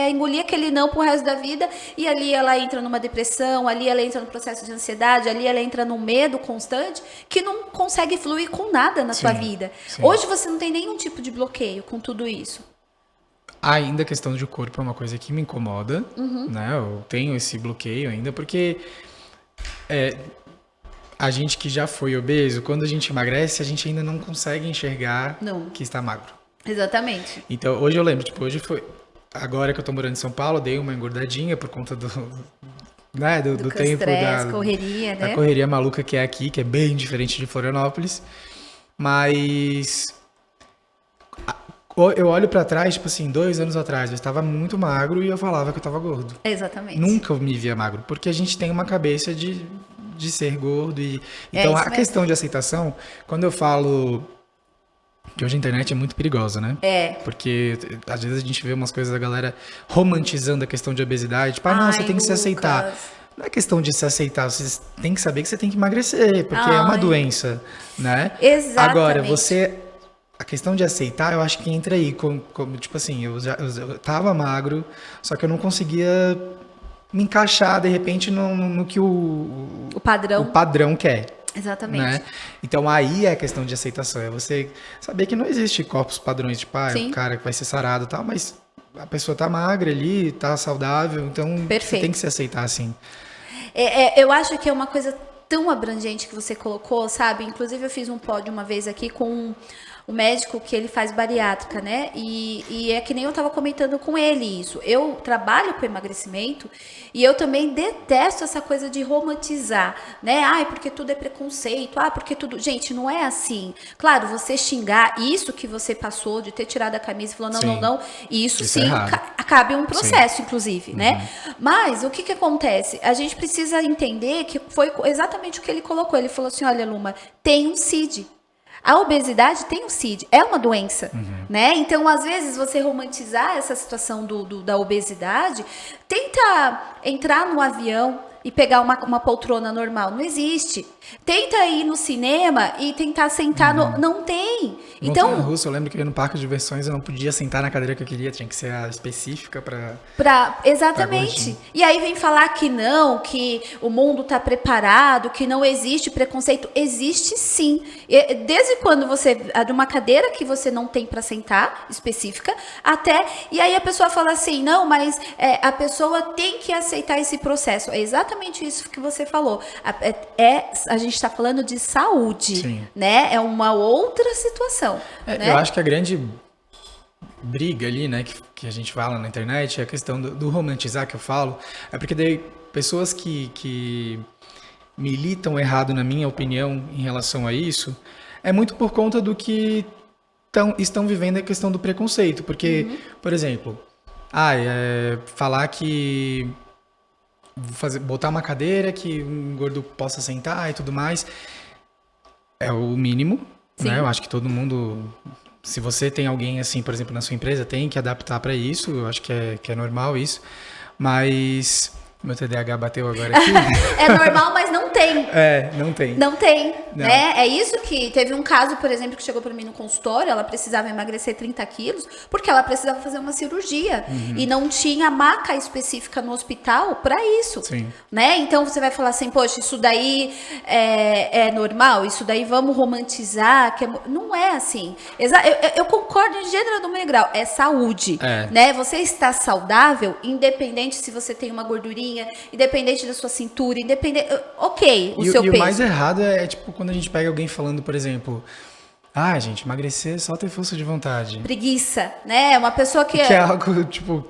[SPEAKER 1] engolir aquele não pro resto da vida, e ali ela entra numa depressão, ali ela entra no processo de ansiedade, ali ela entra no medo constante, que não consegue fluir com nada na sua vida. Sim. Hoje você não tem nenhum tipo de bloqueio com tudo isso.
[SPEAKER 2] Ainda a questão de corpo é uma coisa que me incomoda, né? Eu tenho esse bloqueio ainda, porque a gente que já foi obeso, quando a gente emagrece, a gente ainda não consegue enxergar que está magro.
[SPEAKER 1] Exatamente.
[SPEAKER 2] Então, hoje eu lembro, hoje foi... Agora que eu tô morando em São Paulo, dei uma engordadinha por conta do tempo,
[SPEAKER 1] correria, né?
[SPEAKER 2] Da correria maluca que é aqui, que é bem diferente de Florianópolis. Mas... eu olho pra trás, tipo assim, 2 anos atrás, eu estava muito magro e eu falava que eu estava gordo.
[SPEAKER 1] Exatamente.
[SPEAKER 2] Nunca me via magro, porque a gente tem uma cabeça de ser gordo. Então, a questão de aceitação, quando eu falo que hoje a internet é muito perigosa, né? Porque às vezes a gente vê umas coisas da galera romantizando a questão de obesidade. Tipo, não, você tem que se aceitar. Não é questão de se aceitar, você tem que saber que você tem que emagrecer, porque é uma doença, né?
[SPEAKER 1] Exatamente.
[SPEAKER 2] Agora, a questão de aceitar, eu acho que entra aí, como tipo assim, eu tava magro, só que eu não conseguia me encaixar, de repente, no que o padrão quer.
[SPEAKER 1] Exatamente.
[SPEAKER 2] Né? Então, aí é a questão de aceitação. É você saber que não existe corpos padrões, tipo, o cara que vai ser sarado e tal, mas a pessoa tá magra ali, tá saudável, então você tem que se aceitar assim.
[SPEAKER 1] Eu acho que é uma coisa tão abrangente que você colocou, sabe? Inclusive, eu fiz um pódio uma vez aqui com o médico que ele faz bariátrica, né? E é que nem eu tava comentando com ele isso. Eu trabalho com emagrecimento e eu também detesto essa coisa de romantizar, né? Porque tudo é preconceito, porque tudo... Gente, não é assim. Claro, você xingar isso que você passou, de ter tirado a camisa e falou não, isso sim, cabe um processo, inclusive, né? Mas o que acontece? A gente precisa entender que foi exatamente o que ele colocou. Ele falou assim, olha, Luma, tem um CID. A obesidade tem um CID, é uma doença, né? Então, às vezes, você romantizar essa situação da obesidade, tenta entrar no avião e pegar uma poltrona normal. Não existe. Tenta ir no cinema e tentar sentar no... Não tem.
[SPEAKER 2] Então, montanha-russa, eu lembro que no parque de diversões eu não podia sentar na cadeira que eu queria, tinha que ser a específica
[SPEAKER 1] exatamente. E aí vem falar que não, que o mundo está preparado, que não existe preconceito. Existe sim. Desde quando você... de uma cadeira que você não tem para sentar, específica, até... E aí a pessoa fala assim, não, mas a pessoa tem que aceitar esse processo. É exatamente isso que você falou. A gente está falando de saúde, né? É uma outra situação. Né?
[SPEAKER 2] Eu acho que a grande briga ali, né, que a gente fala na internet, é a questão do romantizar que eu falo, é porque daí pessoas que militam errado, na minha opinião, em relação a isso, é muito por conta do que estão vivendo a questão do preconceito. Porque, por exemplo, falar que... botar uma cadeira que um gordo possa sentar e tudo mais é o mínimo, né? Eu acho que todo mundo, se você tem alguém assim, por exemplo, na sua empresa, tem que adaptar para isso. Eu acho que é normal isso, mas meu TDAH bateu agora aqui.
[SPEAKER 1] É normal, mas não tem.
[SPEAKER 2] Não tem.
[SPEAKER 1] Não tem, né? É isso que... Teve um caso, por exemplo, que chegou para mim no consultório, ela precisava emagrecer 30 quilos, porque ela precisava fazer uma cirurgia. E não tinha maca específica no hospital para isso. Né? Então, você vai falar assim, poxa, isso daí é normal? Isso daí vamos romantizar? Não é assim. Eu concordo em gênero do grau. É saúde. Né? Você está saudável, independente se você tem uma gordurinha, independente da sua cintura, independente... Ok, o seu peso.
[SPEAKER 2] E o mais errado é, tipo, quando a gente pega alguém falando, por exemplo... Ah, gente, emagrecer é só ter força de vontade.
[SPEAKER 1] Preguiça, né? Uma pessoa que...
[SPEAKER 2] Que é algo, tipo,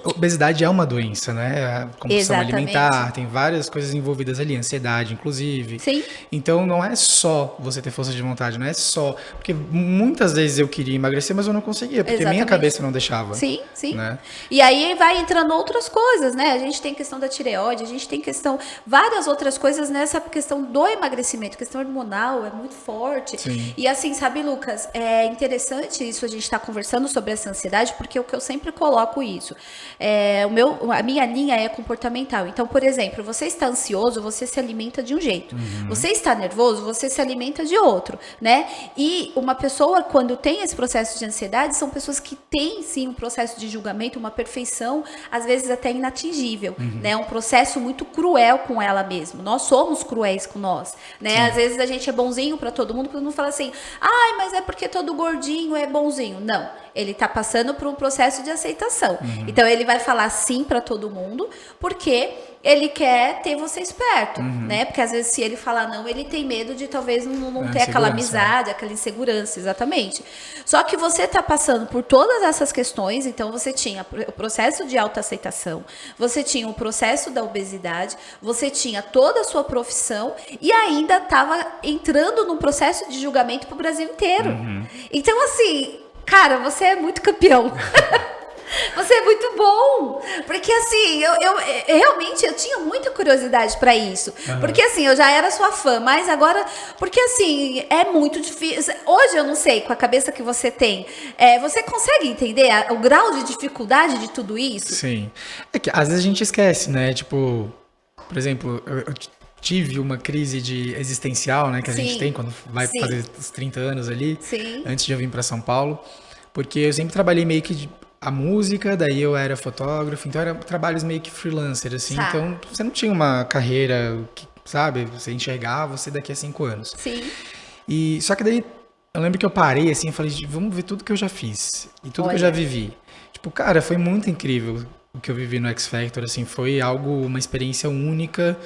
[SPEAKER 2] obesidade é uma doença, né? A compulsão
[SPEAKER 1] Exatamente.
[SPEAKER 2] alimentar, tem várias coisas envolvidas ali, ansiedade, inclusive.
[SPEAKER 1] Sim.
[SPEAKER 2] Então, não é só você ter força de vontade, não é só... Porque muitas vezes eu queria emagrecer, mas eu não conseguia, porque minha
[SPEAKER 1] Exatamente.
[SPEAKER 2] cabeça não deixava.
[SPEAKER 1] Sim, sim.
[SPEAKER 2] Né?
[SPEAKER 1] E aí vai entrando outras coisas, né? A gente tem questão da tireoide, a gente tem questão, várias outras coisas nessa questão do emagrecimento. A questão hormonal é muito forte.
[SPEAKER 2] Sim.
[SPEAKER 1] E assim, sabe, Lucas, é interessante isso, a gente tá conversando sobre essa ansiedade, porque o que eu sempre coloco isso, a minha linha é comportamental. Então, por exemplo, você está ansioso, você se alimenta de um jeito. Você está nervoso, você se alimenta de outro, né? E uma pessoa, quando tem esse processo de ansiedade, são pessoas que têm, sim, um processo de julgamento, uma perfeição, às vezes até inatingível, né? Um processo muito cruel com ela mesma. Nós somos cruéis com nós, né?
[SPEAKER 2] Sim.
[SPEAKER 1] Às vezes a gente é bonzinho pra todo mundo fala assim, ai, mas é porque todo gordinho é bonzinho. Não, ele tá passando por um processo de aceitação. Então ele vai falar sim pra todo mundo, porque ele quer ter vocês perto, né? Porque às vezes se ele falar não, ele tem medo de talvez não ter aquela amizade, aquela insegurança, exatamente. Só que você tá passando por todas essas questões, então você tinha o processo de autoaceitação, você tinha o processo da obesidade, você tinha toda a sua profissão e ainda estava entrando num processo de julgamento pro Brasil inteiro. Então assim, cara, você é muito campeão. Você é muito bom, porque assim, eu realmente eu tinha muita curiosidade para isso, porque assim, eu já era sua fã, mas agora, porque assim, é muito difícil, hoje eu não sei, com a cabeça que você tem, você consegue entender o grau de dificuldade de tudo isso?
[SPEAKER 2] Sim, é que às vezes a gente esquece, né, tipo, por exemplo, eu tive uma crise existencial, né, que a gente tem quando vai fazer os 30 anos ali, antes de eu vir para São Paulo, porque eu sempre trabalhei meio que a música, daí eu era fotógrafo, então eram trabalhos meio que freelancer, assim, então você não tinha uma carreira, que, sabe, você enxergava você daqui a 5 anos.
[SPEAKER 1] Sim.
[SPEAKER 2] E, só que daí, eu lembro que eu parei, assim, e falei, vamos ver tudo que eu já fiz, e tudo que eu já vivi. Tipo, cara, foi muito incrível o que eu vivi no X Factor, assim, foi uma experiência única,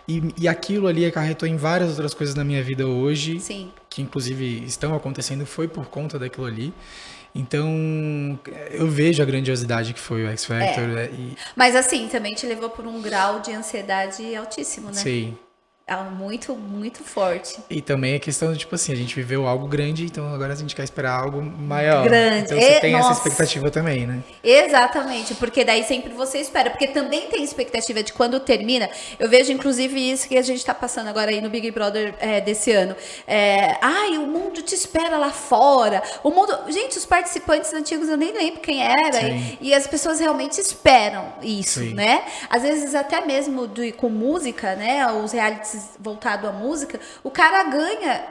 [SPEAKER 2] e aquilo ali acarretou em várias outras coisas na minha vida hoje, que inclusive estão acontecendo, foi por conta daquilo ali. Então, eu vejo a grandiosidade que foi o X Factor.
[SPEAKER 1] Mas assim, também te levou por um grau de ansiedade altíssimo, né?
[SPEAKER 2] Sim.
[SPEAKER 1] Muito, muito forte.
[SPEAKER 2] E também a questão de, tipo assim, a gente viveu algo grande, então agora a gente quer esperar algo maior.
[SPEAKER 1] Grande.
[SPEAKER 2] Então você tem essa expectativa também, né?
[SPEAKER 1] Exatamente, porque daí sempre você espera, porque também tem expectativa de quando termina. Eu vejo, inclusive, isso que a gente tá passando agora aí no Big Brother desse ano. Ai, o mundo te espera lá fora. O mundo... Gente, os participantes antigos, eu nem lembro quem era. E as pessoas realmente esperam isso, né? Às vezes até mesmo com música, né? Os realities voltado à música, o cara ganha,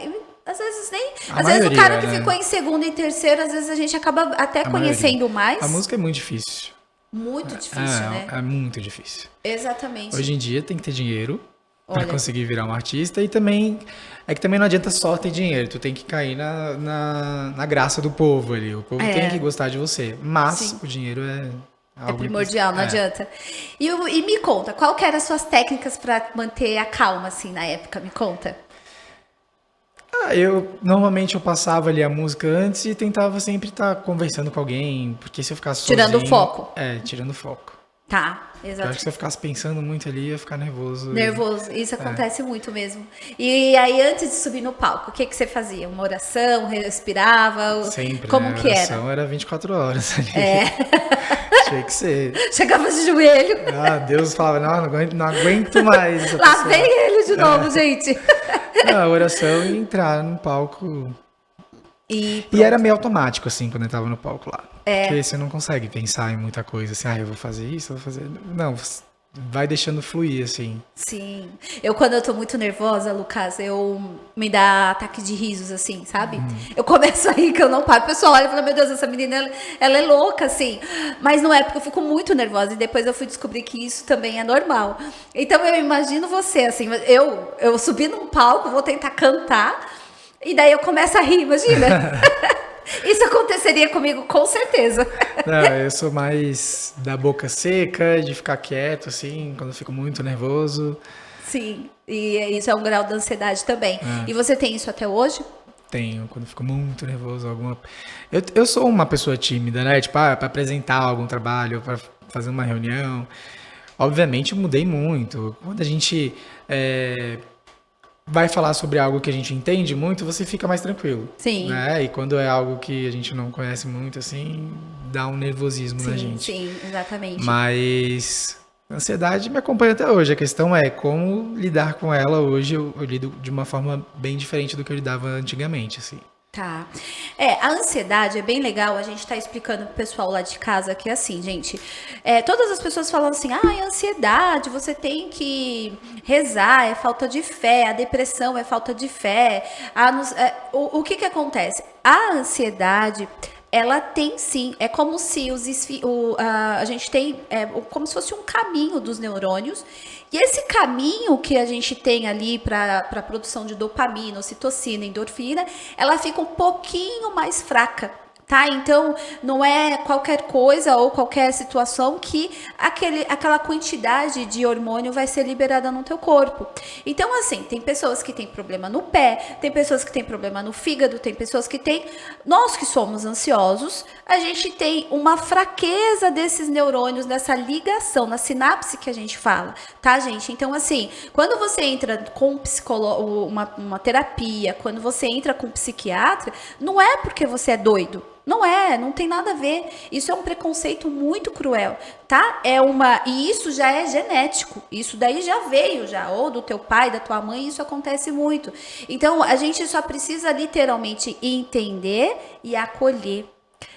[SPEAKER 1] às vezes nem... Às vezes o cara que ficou em segundo e terceiro, às vezes a gente acaba até conhecendo mais.
[SPEAKER 2] A música é muito difícil.
[SPEAKER 1] Muito difícil, né?
[SPEAKER 2] É muito difícil.
[SPEAKER 1] Exatamente.
[SPEAKER 2] Hoje em dia tem que ter dinheiro para conseguir virar um artista e também... É que também não adianta só ter dinheiro, tu tem que cair na graça do povo ali. O povo tem que gostar de você, mas o dinheiro é
[SPEAKER 1] primordial, não adianta. E me conta, qual que eram as suas técnicas para manter a calma, assim, na época? Me conta.
[SPEAKER 2] Normalmente eu passava ali a música antes e tentava sempre estar conversando com alguém, porque se eu ficasse
[SPEAKER 1] tirando
[SPEAKER 2] sozinho...
[SPEAKER 1] o foco.
[SPEAKER 2] Tirando o foco.
[SPEAKER 1] Tá, exatamente.
[SPEAKER 2] Eu acho que se eu ficasse pensando muito ali, ia ficar nervoso.
[SPEAKER 1] Nervoso, isso acontece muito mesmo. E aí, antes de subir no palco, o que você fazia? Uma oração, respirava?
[SPEAKER 2] Sempre,
[SPEAKER 1] como
[SPEAKER 2] né?
[SPEAKER 1] que era?
[SPEAKER 2] A oração era 24 horas ali. Tinha que ser.
[SPEAKER 1] Chegava de joelho.
[SPEAKER 2] Deus falava, não aguento mais.
[SPEAKER 1] Lá vem ele de novo, gente.
[SPEAKER 2] A oração e entrar no palco. E era meio automático, assim, quando eu tava no palco lá. Porque você não consegue pensar em muita coisa, assim, eu vou fazer isso, eu vou fazer... Não, vai deixando fluir, assim.
[SPEAKER 1] Sim. Quando eu tô muito nervosa, Lucas, me dá ataque de risos, assim, sabe? Eu começo a rir que eu não paro. O pessoal olha e fala, meu Deus, essa menina, ela é louca, assim. Mas não é, porque eu fico muito nervosa. E depois eu fui descobrir que isso também é normal. Então eu imagino você, assim, eu subi num palco, vou tentar cantar, e daí eu começo a rir, imagina? Isso aconteceria comigo, com certeza.
[SPEAKER 2] Não, eu sou mais da boca seca, de ficar quieto, assim, quando eu fico muito nervoso.
[SPEAKER 1] Sim, e isso é um grau de ansiedade também. E você tem isso até hoje?
[SPEAKER 2] tenho, quando eu fico muito nervoso. Eu sou uma pessoa tímida, né? Tipo, pra apresentar algum trabalho, pra fazer uma reunião. Obviamente, eu mudei muito. Quando a gente vai falar sobre algo que a gente entende muito, você fica mais tranquilo.
[SPEAKER 1] Sim.
[SPEAKER 2] Né? E quando é algo que a gente não conhece muito, assim, dá um nervosismo na gente.
[SPEAKER 1] Sim, exatamente.
[SPEAKER 2] Mas a ansiedade me acompanha até hoje. A questão é como lidar com ela hoje. Eu lido de uma forma bem diferente do que eu lidava antigamente, assim.
[SPEAKER 1] Tá. A ansiedade é bem legal, a gente tá explicando pro pessoal lá de casa que é assim, gente, todas as pessoas falam assim, ansiedade, você tem que rezar, é falta de fé, a depressão é falta de fé, o que que acontece? A ansiedade, ela tem sim, é como se a gente tem, como se fosse um caminho dos neurônios, e esse caminho que a gente tem ali para a produção de dopamina, ocitocina, endorfina, ela fica um pouquinho mais fraca. Tá? Então, não é qualquer coisa ou qualquer situação que aquela quantidade de hormônio vai ser liberada no teu corpo. Então, assim, tem pessoas que têm problema no pé, tem pessoas que têm problema no fígado, tem pessoas que têm... Nós que somos ansiosos, a gente tem uma fraqueza desses neurônios, nessa ligação, na sinapse que a gente fala, tá, gente? Então, assim, quando você entra com uma terapia, quando você entra com um psiquiatra, não é porque você é doido. Não tem nada a ver. Isso é um preconceito muito cruel, tá? E isso já é genético. Isso daí já veio ou do teu pai, da tua mãe, isso acontece muito. Então, a gente só precisa literalmente entender e acolher.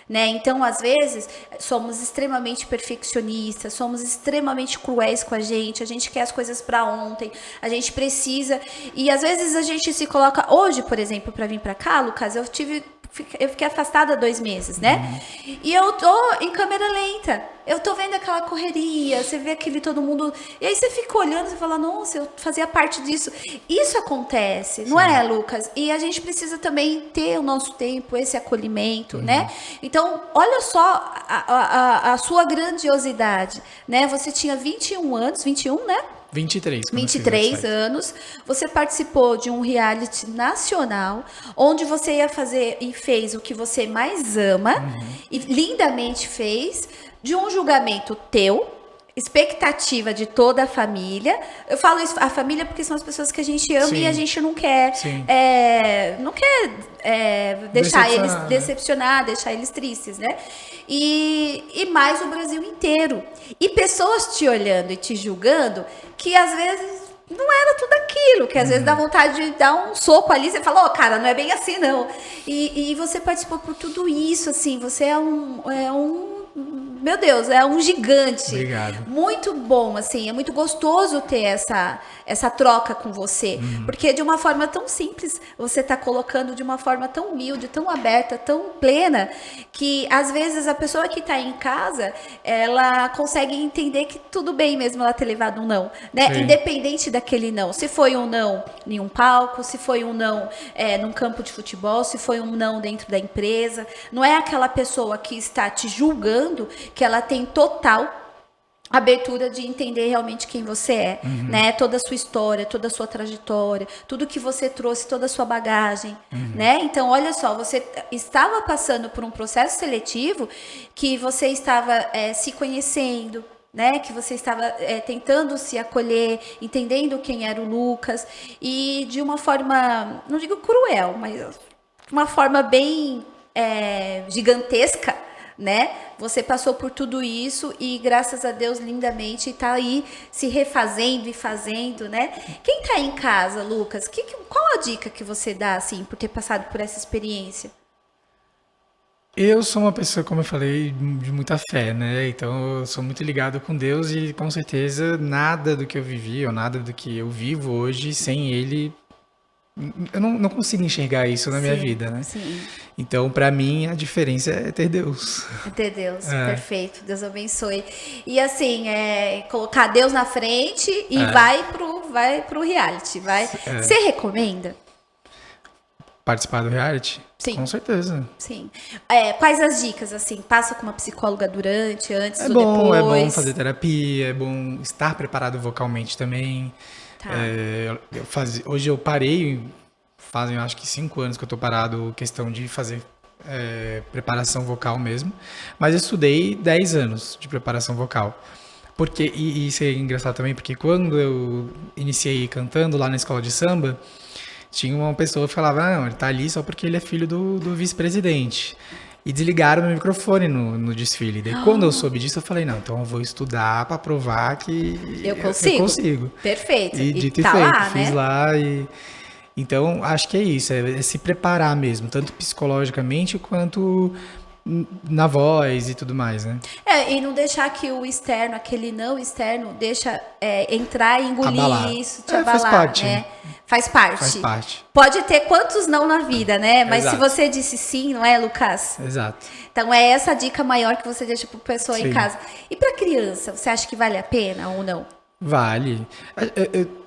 [SPEAKER 1] Né? Então, às vezes, somos extremamente perfeccionistas, somos extremamente cruéis com a gente quer as coisas para ontem, a gente precisa, e às vezes a gente se coloca, hoje, por exemplo, para vir para cá, Lucas, eu fiquei afastada 2 meses, né? E eu tô em câmera lenta. Eu tô vendo aquela correria, você vê todo mundo... E aí você fica olhando e fala, nossa, eu fazia parte disso. Isso acontece, não é, Lucas? E a gente precisa também ter o nosso tempo, esse acolhimento, né? Então, olha só a sua grandiosidade, né? Você tinha 21 anos, 21, né? 23 anos, você participou de um reality nacional, onde você ia fazer e fez o que você mais ama, e lindamente fez, de um julgamento teu, expectativa de toda a família. Eu falo isso, a família, porque são as pessoas que a gente ama e a gente não quer, deixar eles decepcionar, deixar eles tristes, né? E mais o Brasil inteiro. E pessoas te olhando e te julgando, que às vezes não era tudo aquilo, que às vezes dá vontade de dar um soco ali, você fala, cara, não é bem assim, não. E você participou por tudo isso, assim, você é um meu Deus, é um gigante.
[SPEAKER 2] Obrigado.
[SPEAKER 1] Muito bom, assim, é muito gostoso ter essa troca com você, porque de uma forma tão simples, você está colocando de uma forma tão humilde, tão aberta, tão plena, que às vezes a pessoa que está em casa, ela consegue entender que tudo bem mesmo ela ter levado um não, né?
[SPEAKER 2] Sim.
[SPEAKER 1] Independente daquele não, se foi um não em um palco, se foi um não num campo de futebol, se foi um não dentro da empresa, não é aquela pessoa que está te julgando, que ela tem total abertura de entender realmente quem você é, né? Toda a sua história, toda a sua trajetória, tudo que você trouxe, toda a sua bagagem, né? Então, olha só, você estava passando por um processo seletivo que você estava se conhecendo, né? Que você estava tentando se acolher, entendendo quem era o Lucas, e de uma forma, não digo cruel, mas de uma forma bem gigantesca, né? Você passou por tudo isso e graças a Deus lindamente tá aí se refazendo e fazendo, né? Quem tá em casa, Lucas, qual a dica que você dá assim por ter passado por essa experiência?
[SPEAKER 2] Eu sou uma pessoa, como eu falei, de muita fé, né? Então eu sou muito ligado com Deus e com certeza nada do que eu vivi ou nada do que eu vivo hoje sem Ele. Eu não consigo enxergar isso na minha vida, né?
[SPEAKER 1] Sim.
[SPEAKER 2] Então, pra mim, a diferença é ter Deus.
[SPEAKER 1] É ter Deus, perfeito. Deus abençoe. E assim, colocar Deus na frente e vai pro reality. Você recomenda?
[SPEAKER 2] Participar do reality?
[SPEAKER 1] Sim.
[SPEAKER 2] Com certeza.
[SPEAKER 1] Sim. Quais as dicas, assim? Passa com uma psicóloga durante, antes ou
[SPEAKER 2] É
[SPEAKER 1] depois?
[SPEAKER 2] bom fazer terapia, é bom estar preparado vocalmente também.
[SPEAKER 1] Tá.
[SPEAKER 2] Hoje eu parei fazem, eu acho que 5 anos que eu tô parado, questão de fazer preparação vocal mesmo. Mas eu estudei 10 anos de preparação vocal. Porque, e isso é engraçado também, porque quando eu iniciei cantando lá na escola de samba, tinha uma pessoa que falava, ah, não, ele tá ali só porque ele é filho do vice-presidente. E desligaram meu microfone no desfile. Daí, quando eu soube disso, eu falei, não, então eu vou estudar pra provar que
[SPEAKER 1] Eu consigo. Perfeito.
[SPEAKER 2] E dito e
[SPEAKER 1] tá
[SPEAKER 2] feito,
[SPEAKER 1] lá,
[SPEAKER 2] fiz
[SPEAKER 1] né?
[SPEAKER 2] lá e... Então, acho que é isso, é se preparar mesmo, tanto psicologicamente quanto na voz e tudo mais, né?
[SPEAKER 1] E não deixar que o externo, aquele não externo, deixa entrar e engolir
[SPEAKER 2] Abalar.
[SPEAKER 1] isso, te
[SPEAKER 2] Faz
[SPEAKER 1] abalar,
[SPEAKER 2] parte.
[SPEAKER 1] né? Faz parte.
[SPEAKER 2] Faz parte.
[SPEAKER 1] Pode ter quantos não na vida, né? Mas
[SPEAKER 2] Exato.
[SPEAKER 1] se você disse sim, não é, Lucas?
[SPEAKER 2] Exato.
[SPEAKER 1] Então é essa dica maior que você deixa para pessoa em
[SPEAKER 2] Sim.
[SPEAKER 1] casa. E para criança, você acha que vale a pena ou não?
[SPEAKER 2] Vale.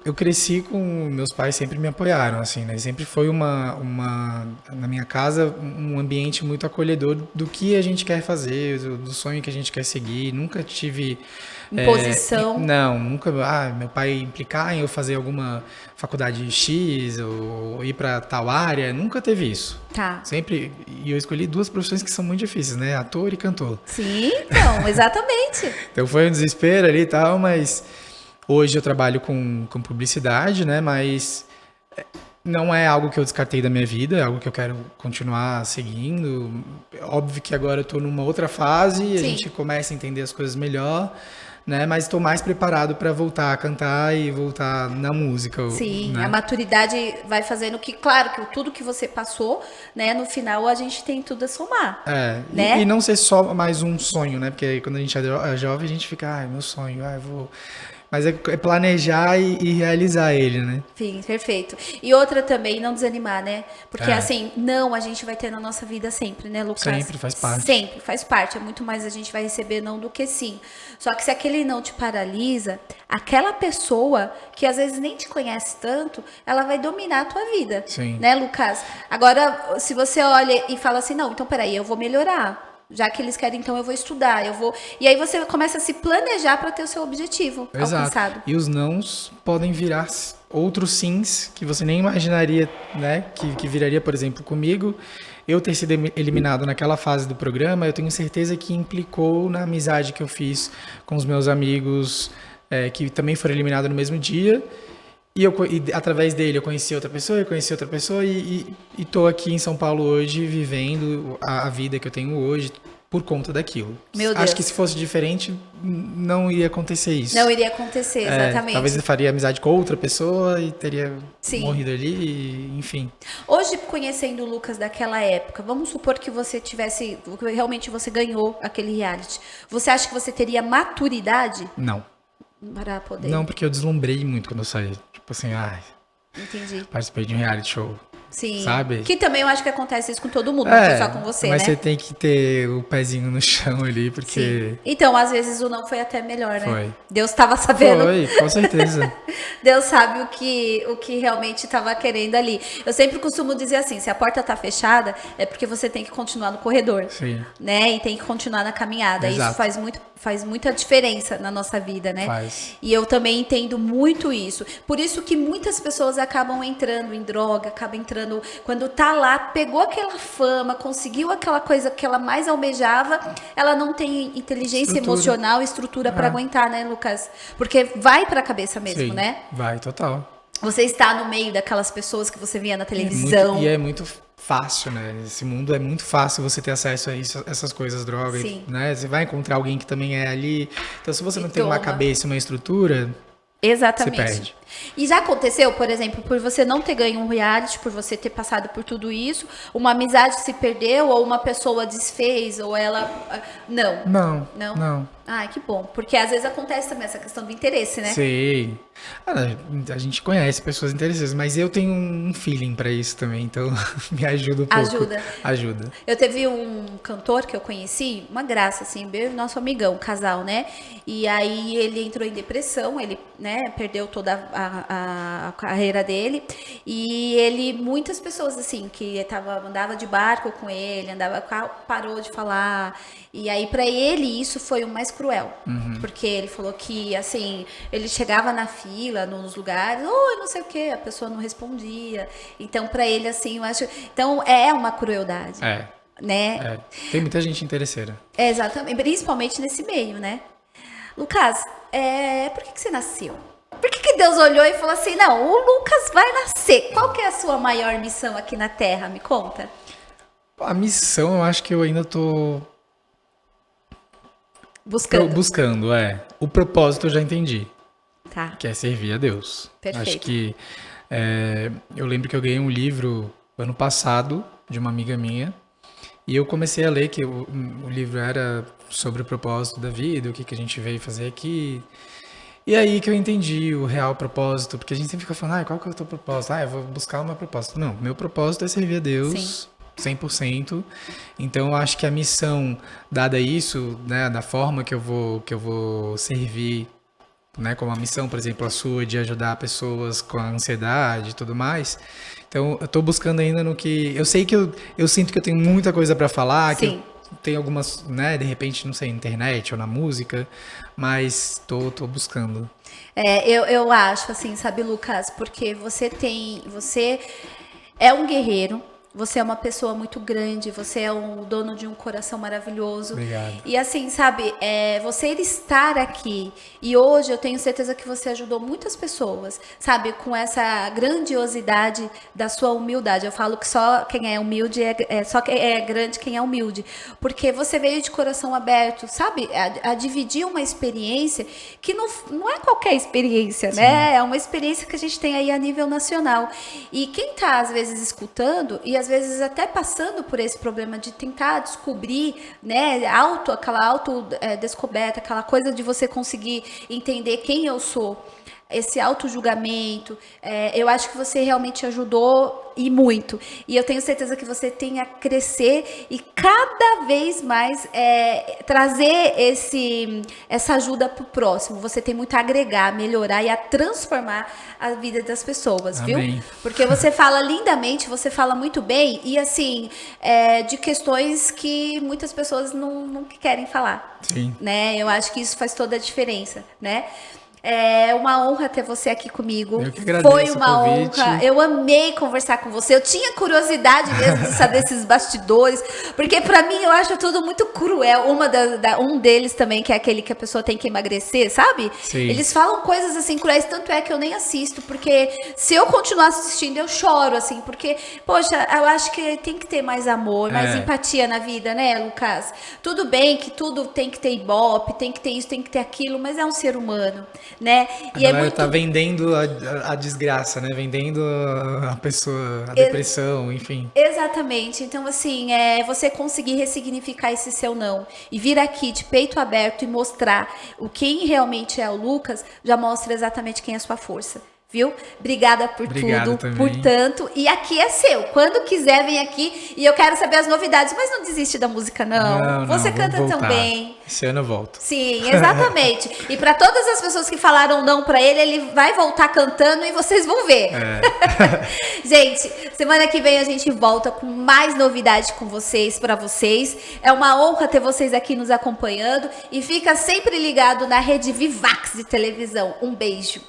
[SPEAKER 2] Eu cresci com... Meus pais sempre me apoiaram, assim, né? Sempre foi na minha casa, um ambiente muito acolhedor do que a gente quer fazer, do sonho que a gente quer seguir. Nunca tive...
[SPEAKER 1] Imposição.
[SPEAKER 2] Não, nunca... Ah, meu pai implicar em eu fazer alguma faculdade X ou ir para tal área. Nunca teve isso.
[SPEAKER 1] Tá.
[SPEAKER 2] Sempre... E eu escolhi 2 profissões que são muito difíceis, né? Ator e cantor.
[SPEAKER 1] Sim, então, exatamente.
[SPEAKER 2] Então foi um desespero ali e tal, mas... Hoje eu trabalho com publicidade, né? Mas não é algo que eu descartei da minha vida, é algo que eu quero continuar seguindo. Óbvio que agora eu estou numa outra fase, a
[SPEAKER 1] Sim.
[SPEAKER 2] gente começa a entender as coisas melhor, né? Mas estou mais preparado para voltar a cantar e voltar na música.
[SPEAKER 1] Sim,
[SPEAKER 2] né?
[SPEAKER 1] a maturidade vai fazendo que, claro, que tudo que você passou, né, no final a gente tem tudo a somar. Né?
[SPEAKER 2] E não ser só mais um sonho, né? Porque quando a gente é jovem, a gente fica, ai, meu sonho, ai, vou... Mas é planejar e realizar ele, né?
[SPEAKER 1] Sim, perfeito. E outra também, não desanimar, né? Porque assim, não a gente vai ter na nossa vida sempre, né, Lucas?
[SPEAKER 2] Sempre faz parte.
[SPEAKER 1] Sempre faz parte. É muito mais a gente vai receber não do que sim. Só que se aquele não te paralisa, aquela pessoa que às vezes nem te conhece tanto, ela vai dominar a tua vida.
[SPEAKER 2] Sim.
[SPEAKER 1] Né, Lucas? Agora, se você olha e fala assim, não, então peraí, eu vou melhorar. Já que eles querem, então eu vou estudar, eu vou... E aí você começa a se planejar para ter o seu objetivo alcançado.
[SPEAKER 2] E os nãos podem virar outros sims que você nem imaginaria, né? Que viraria, por exemplo, comigo. Eu ter sido eliminado naquela fase do programa, eu tenho certeza que implicou na amizade que eu fiz com os meus amigos que também foram eliminados no mesmo dia. E através dele eu conheci outra pessoa e tô aqui em São Paulo hoje vivendo a vida que eu tenho hoje por conta daquilo.
[SPEAKER 1] Meu Deus.
[SPEAKER 2] Acho que se fosse diferente, não iria acontecer isso.
[SPEAKER 1] Não iria acontecer, exatamente.
[SPEAKER 2] Talvez eu faria amizade com outra pessoa e teria
[SPEAKER 1] Sim.
[SPEAKER 2] morrido ali, enfim.
[SPEAKER 1] Hoje, conhecendo o Lucas daquela época, vamos supor que você tivesse, realmente você ganhou aquele reality. Você acha que você teria maturidade
[SPEAKER 2] Não.
[SPEAKER 1] para poder?
[SPEAKER 2] Não, porque eu deslumbrei muito quando eu saí. Tipo assim,
[SPEAKER 1] Entendi.
[SPEAKER 2] participei de um reality show.
[SPEAKER 1] Sim.
[SPEAKER 2] Sabe?
[SPEAKER 1] Que também eu acho que acontece isso com todo mundo, não foi só com você,
[SPEAKER 2] mas
[SPEAKER 1] né?
[SPEAKER 2] você tem que ter o pezinho no chão ali, porque...
[SPEAKER 1] Sim. Então, às vezes o não foi até melhor, né?
[SPEAKER 2] Foi.
[SPEAKER 1] Deus estava sabendo.
[SPEAKER 2] Foi, com certeza.
[SPEAKER 1] Deus sabe o que realmente estava querendo ali. Eu sempre costumo dizer assim, se a porta tá fechada, é porque você tem que continuar no corredor.
[SPEAKER 2] Sim.
[SPEAKER 1] Né? E tem que continuar na caminhada.
[SPEAKER 2] Exato.
[SPEAKER 1] Isso faz muita diferença na nossa vida, né?
[SPEAKER 2] Faz.
[SPEAKER 1] E eu também entendo muito isso. Por isso que muitas pessoas acabam entrando em droga, acabam entrando... Quando tá lá, pegou aquela fama, conseguiu aquela coisa que ela mais almejava, ela não tem inteligência emocional, estrutura para aguentar, né, Lucas? Porque vai pra cabeça mesmo,
[SPEAKER 2] Sim,
[SPEAKER 1] né?
[SPEAKER 2] vai, total.
[SPEAKER 1] Você está no meio daquelas pessoas que você via na televisão.
[SPEAKER 2] É muito fácil, né? Esse mundo é muito fácil você ter acesso a essas coisas, drogas,
[SPEAKER 1] Sim.
[SPEAKER 2] né? Você vai encontrar alguém que também é ali. Então, se você não tem uma
[SPEAKER 1] toma.
[SPEAKER 2] cabeça, uma estrutura,
[SPEAKER 1] Exatamente.
[SPEAKER 2] você perde.
[SPEAKER 1] E já aconteceu, por exemplo, por você não ter ganho um reality, por você ter passado por tudo isso, uma amizade se perdeu, ou uma pessoa desfez, ou ela... Não.
[SPEAKER 2] Não.
[SPEAKER 1] Ai, que bom. Porque às vezes acontece também essa questão do interesse, né?
[SPEAKER 2] Sei. A gente conhece pessoas interesseiras, mas eu tenho um feeling pra isso também, então me ajuda um pouco. Ajuda.
[SPEAKER 1] Eu teve um cantor que eu conheci, uma graça, assim, nosso amigão, casal, né? E aí ele entrou em depressão, ele, né, perdeu toda a carreira dele. E ele, muitas pessoas assim, que andava de barco com ele, andava parou de falar. E aí, pra ele, isso foi o mais cruel. Porque ele falou que, assim, ele chegava na fila, nos lugares, não sei o quê, a pessoa não respondia. Então, pra ele, assim, eu acho... Então, é uma crueldade. Né?
[SPEAKER 2] Tem muita gente interesseira.
[SPEAKER 1] Exatamente, principalmente nesse meio, né? Lucas, por que você nasceu? Por que Deus olhou e falou assim, não, o Lucas vai nascer. Qual que é a sua maior missão aqui na Terra? Me conta.
[SPEAKER 2] A missão, eu acho que eu ainda tô...
[SPEAKER 1] Buscando.
[SPEAKER 2] O propósito eu já entendi.
[SPEAKER 1] Tá.
[SPEAKER 2] Que é servir a Deus.
[SPEAKER 1] Perfeito.
[SPEAKER 2] Acho que... eu lembro que eu ganhei um livro ano passado de uma amiga minha. E eu comecei a ler que o livro era sobre o propósito da vida, o que a gente veio fazer aqui. E aí que eu entendi o real propósito, porque a gente sempre fica falando, qual que é o teu propósito? Eu vou buscar o meu propósito. Não, meu propósito é servir a Deus, sim, 100%. Então, eu acho que a missão dada a isso, né, da forma que eu vou servir, né, como a missão, por exemplo, a sua, de ajudar pessoas com a ansiedade e tudo mais... Então, eu tô buscando ainda no que... Eu sei que eu sinto que eu tenho muita coisa para falar, sim, que eu tenho algumas, né, de repente, não sei, na internet ou na música, mas tô buscando.
[SPEAKER 1] Eu acho, assim, sabe, Lucas, porque você é um guerreiro, você é uma pessoa muito grande, você é o dono de um coração maravilhoso.
[SPEAKER 2] Obrigado.
[SPEAKER 1] E assim, sabe, você estar aqui, e hoje eu tenho certeza que você ajudou muitas pessoas, sabe, com essa grandiosidade da sua humildade. Eu falo que só quem é humilde só quem é grande quem é humilde, porque você veio de coração aberto, sabe, a dividir uma experiência que não é qualquer experiência, sim, né? É uma experiência que a gente tem aí a nível nacional. E quem tá, às vezes, escutando, e às vezes até passando por esse problema de tentar descobrir, né, aquela autodescoberta, aquela coisa de você conseguir entender quem eu sou, esse auto-julgamento, eu acho que você realmente ajudou e muito. E eu tenho certeza que você tem a crescer e cada vez mais trazer essa ajuda para o próximo. Você tem muito a agregar, melhorar e a transformar a vida das pessoas,
[SPEAKER 2] amém,
[SPEAKER 1] viu? Porque você fala lindamente, você fala muito bem e assim, de questões que muitas pessoas não querem falar.
[SPEAKER 2] Sim.
[SPEAKER 1] Né? Eu acho que isso faz toda a diferença, né? É uma honra ter você aqui comigo.
[SPEAKER 2] Eu que agradeço.
[SPEAKER 1] Foi uma honra. Eu amei conversar com você. Eu tinha curiosidade mesmo de saber esses bastidores, porque pra mim eu acho tudo muito cruel. Um deles também, que é aquele que a pessoa tem que emagrecer, sabe?
[SPEAKER 2] Sim.
[SPEAKER 1] Eles falam coisas assim cruéis, tanto é que eu nem assisto, porque se eu continuar assistindo eu choro, assim, porque, poxa, eu acho que tem que ter mais amor, mais empatia na vida, né, Lucas? Tudo bem que tudo tem que ter ibope, tem que ter isso, tem que ter aquilo, mas é um ser humano, né?
[SPEAKER 2] E a galera tá vendendo a desgraça, né? Vendendo a pessoa, a depressão, enfim.
[SPEAKER 1] Exatamente. Então, assim, você conseguir ressignificar esse seu não e vir aqui de peito aberto e mostrar quem realmente é o Lucas, já mostra exatamente quem é a sua força. Viu? Obrigada por tudo,
[SPEAKER 2] também.
[SPEAKER 1] Portanto, e aqui é seu. Quando quiser, vem aqui e eu quero saber as novidades. Mas não desiste da música, não. Você canta também.
[SPEAKER 2] Esse ano eu volto.
[SPEAKER 1] Sim, exatamente. E para todas as pessoas que falaram não para ele vai voltar cantando e vocês vão ver. Gente, semana que vem a gente volta com mais novidades com vocês, para vocês. É uma honra ter vocês aqui nos acompanhando e fica sempre ligado na Rede Vivax de televisão. Um beijo.